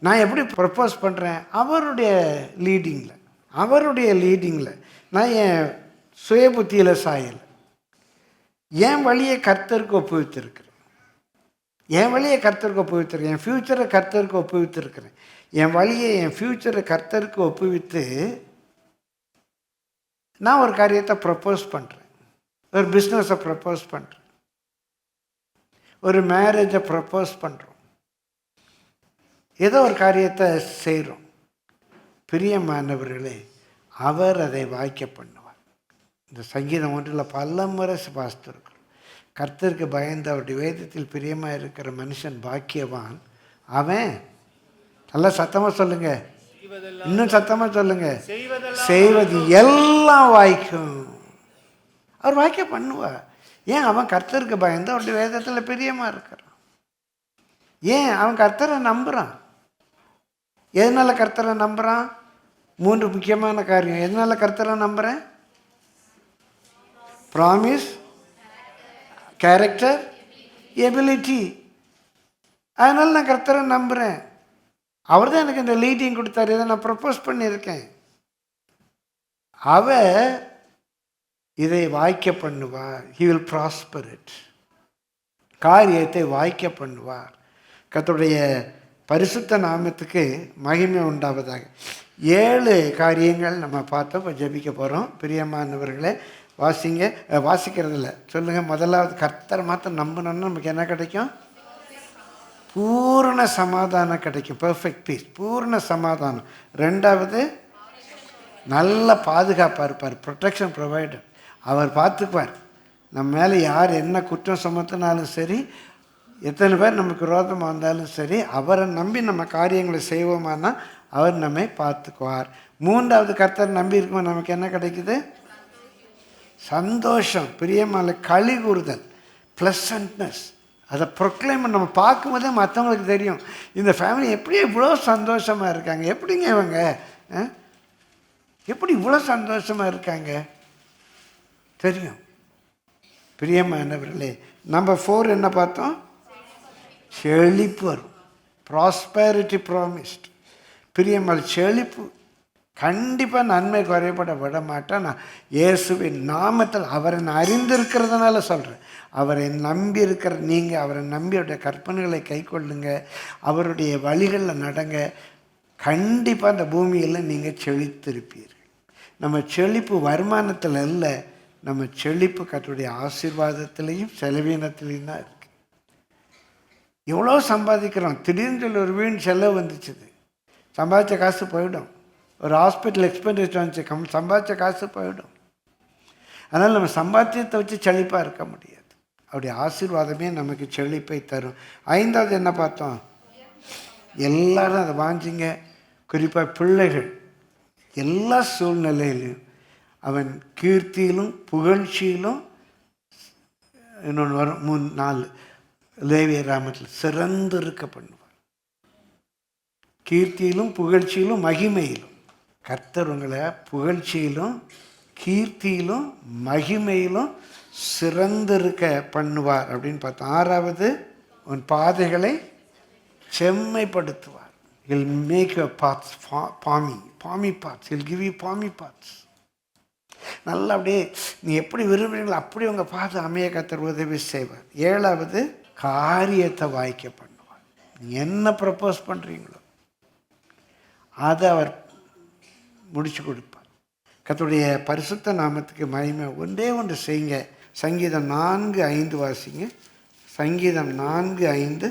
S2: நான் எப்படி ப்ரப்போஸ் பண்ணுறேன்? அவருடைய லீடிங்கில். நான் என் சுய புத்தியில் சாயலை, என் வழியை கர்த்தருக்கு ஒப்புவித்திருக்கிறேன். என் ஃப்யூச்சரை கர்த்தருக்கு ஒப்புவித்திருக்கிறேன். என் வழியை, என் ஃப்யூச்சரை கர்த்தருக்கு ஒப்புவித்து நான் ஒரு காரியத்தை ப்ரப்போஸ் பண்ணுறேன். ஒரு பிஸ்னஸை ப்ரப்போஸ் பண்ணுறேன், ஒரு மேரேஜை ப்ரப்போஸ் பண்ணுறோம், ஏதோ ஒரு காரியத்தை செய்கிறோம். பிரியமானவர்களே, அவர் அதை வாய்க்க பண்ணுவார். இந்த சங்கீதம் 1 பல முறை வாசித்திருக்கிறோம். கர்த்தருக்கு பயந்து அவருடைய வேதத்தில் பிரியமாக இருக்கிற மனுஷன் பாக்கியவான். அவன், நல்லா சத்தமாக சொல்லுங்க, இன்னும் சத்தமாக சொல்லுங்க, செய்வது எல்லாம் வாய்க்கும். அவர் வாய்க்க பண்ணுவார். ஏன்? அவன் கர்த்தருக்கு பயந்து அவருடைய வேதத்தில் பிரியமாக இருக்கிறான். ஏன்? அவன் கர்த்தரை நம்புகிறான். எதனால கர்த்தரை நம்புகிறான்? 3 முக்கியமான காரியம். எதனால கர்த்தரை நம்புகிறேன்? Promise, character, ability. அதனால் நான் கர்த்தரை நம்புகிறேன். அவர் தான் எனக்கு இந்த லீடிங் கொடுத்தாரு. இதை நான் ப்ரப்போஸ் பண்ணியிருக்கேன். அவர் இதை வாய்க்க பண்ணுவார். He will prosper it. காரியத்தை வாய்க்க பண்ணுவார். கர்த்தருடைய பரிசுத்த நாமத்துக்கு மகிமை உண்டாவதாக. 7 காரியங்கள் நம்ம பார்த்தோம். இப்போ ஜெபிக்க போகிறோம். பிரியமானவர்களே, வாசிக்கிறதில்ல சொல்லுங்கள். முதலாவது, கர்த்தரை மாத்திரம் நம்பணுன்னா நமக்கு என்ன கிடைக்கும்? பூரண சமாதானம் கிடைக்கும். பெர்ஃபெக்ட் பீஸ், பூரண சமாதானம். 2வது, நல்ல பாதுகாப்பாக இருப்பார். Protection provider. அவர் பார்த்துக்குவார். நம்ம மேலே யார் என்ன குற்றம் சுமத்தினாலும் சரி, எத்தனை பேர் நமக்கு விரோதமாக வந்தாலும் சரி, அவரை நம்பி நம்ம காரியங்களை செய்வோமானா அவர் நம்மை பார்த்துக்குவார். 3வது, கர்த்தர் நம்பி இருக்கும்போது நமக்கு என்ன கிடைக்குது? சந்தோஷம். பிரியமான களி கூறுதல், ப்ளசன்ட்னஸ். அதை ப்ரொக்ளைம் நம்ம பார்க்கும்போதே மற்றவங்களுக்கு தெரியும், இந்த ஃபேமிலி எப்படி இவ்வளோ சந்தோஷமாக இருக்காங்க, எப்படிங்க இவங்க எப்படி இவ்வளோ சந்தோஷமாக இருக்காங்க தெரியும். பிரியமானவர்களே, நம்பர் 4 என்ன பார்த்தோம்? செழிப்பு வரும். Prosperity promised. பிரியமான செழிப்பு. கண்டிப்பாக நன்மை குறைபட விட மாட்டேன். நான் இயேசுவின் நாமத்தில் அவரை நான் அறிந்திருக்கிறதுனால சொல்கிறேன். அவரை நம்பி இருக்கிற நீங்கள் அவரை நம்பி அவருடைய கற்பனைகளை கை கொள்ளுங்க, அவருடைய வழிகளில் நடங்க. கண்டிப்பாக அந்த பூமியில் நீங்கள் செழித்திருப்பீர்கள். நம்ம செழிப்பு வருமானத்தில் இல்லை, நம்ம செழிப்பு கர்த்தருடைய ஆசீர்வாதத்திலையும் செலவீனத்திலையும் தான் இருக்குது. எவ்வளோ சம்பாதிக்கிறோம், திடீர்னு சொல்லி ஒரு வீண் செலவு வந்துச்சுது, சம்பாதிச்ச காசு போயிடும். ஒரு ஹாஸ்பிட்டல் எக்ஸ்பெண்டிச்சர் வந்துச்சு, சம்பாதிச்ச காசு போயிடும். அதனால் நம்ம சம்பாத்தியத்தை வச்சு செழிப்பாக இருக்க முடியாது. அவருடைய ஆசீர்வாதமே நமக்கு செழிப்பை தரும். 5வது என்ன பார்த்தோம்? எல்லாரும் அதை வாஞ்சிங்க. குறிப்பாக பிள்ளைகள் எல்லா சூழ்நிலையிலும் அவன் கீர்த்தியிலும் புகழ்ச்சியிலும், இன்னொன்று வரும் 3-4 லேவிய ராமத்தில் சிறந்து இருக்க பண்ணுவார். கீர்த்தியிலும் புகழ்ச்சியிலும் மகிமையிலும். கர்த்தர் உங்களை புகழ்ச்சியிலும் கீர்த்தியிலும் மகிமையிலும் சிறந்திருக்க பண்ணுவார் அப்படின்னு பார்த்தோம். 6வது, உன் பாதைகளை செம்மைப்படுத்துவார். He'll make your paths palmy paths. He'll give you palmy paths. நல்லா அப்படியே நீ எப்படி விரும்புகிறீங்களோ அப்படி உங்கள் பாதை அமைய கர்த்தர் உதவி செய்வார். 7வது, காரியத்தை வாய்க்க பண்ணுவார். நீ என்ன ப்ரப்போஸ் பண்ணுறீங்களோ அதை அவர் முடிச்சு கொடுப்பார். கர்த்தருடைய பரிசுத்த நாமத்துக்கு மகிமை. ஒன்று செய்யுங்க. சங்கீதம் 4:5 வாசிங்க. சங்கீதம் 4:5.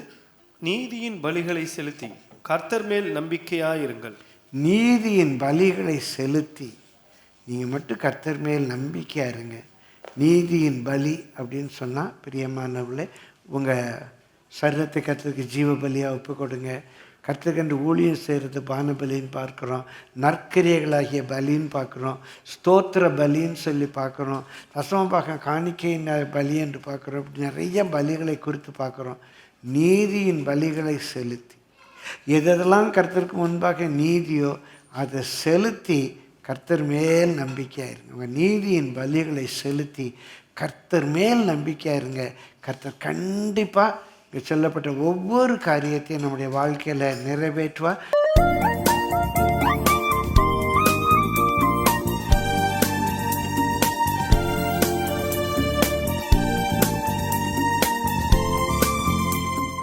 S3: நீதியின் பலிகளை செலுத்தி கர்த்தர் மேல் நம்பிக்கையாயிருங்கள்.
S2: நீதியின் பலிகளை செலுத்தி நீங்கள் மட்டும் கர்த்தர் மேல் நம்பிக்கையாக இருங்க. நீதியின் பலி அப்படின்னு சொன்னால் பிரியமானவர்களே, உங்கள் சரீரத்தை கர்த்தருக்கு ஜீவ பலியாக ஒப்பு கொடுங்க. கர்த்தருக்கென்று ஊழியம் செய்கிறது பான பலின்னு பார்க்குறோம், நற்கிரியைகளாகிய பலின்னு பார்க்குறோம், ஸ்தோத்திர பலின்னு சொல்லி பார்க்குறோம், தசம பாகம் காணிக்கையின் பலி என்று பார்க்குறோம். இப்படி நிறைய பலிகளை குறித்து பார்க்குறோம். நீதியின் பலிகளை செலுத்தி எதெல்லாம் கர்த்தருக்கு முன்பாக நீதியோ அதை செலுத்தி கர்த்தர் மேல் நம்பிக்கையாக இருங்க. உங்கள் நீதியின் பலிகளை செலுத்தி கர்த்தர் மேல் நம்பிக்கையாக இருங்க. கர்த்தர் கண்டிப்பாக இங்கே சொல்லப்பட்ட ஒவ்வொரு காரியத்தையும் நம்முடைய வாழ்க்கையில் நிறைவேற்றுவார்.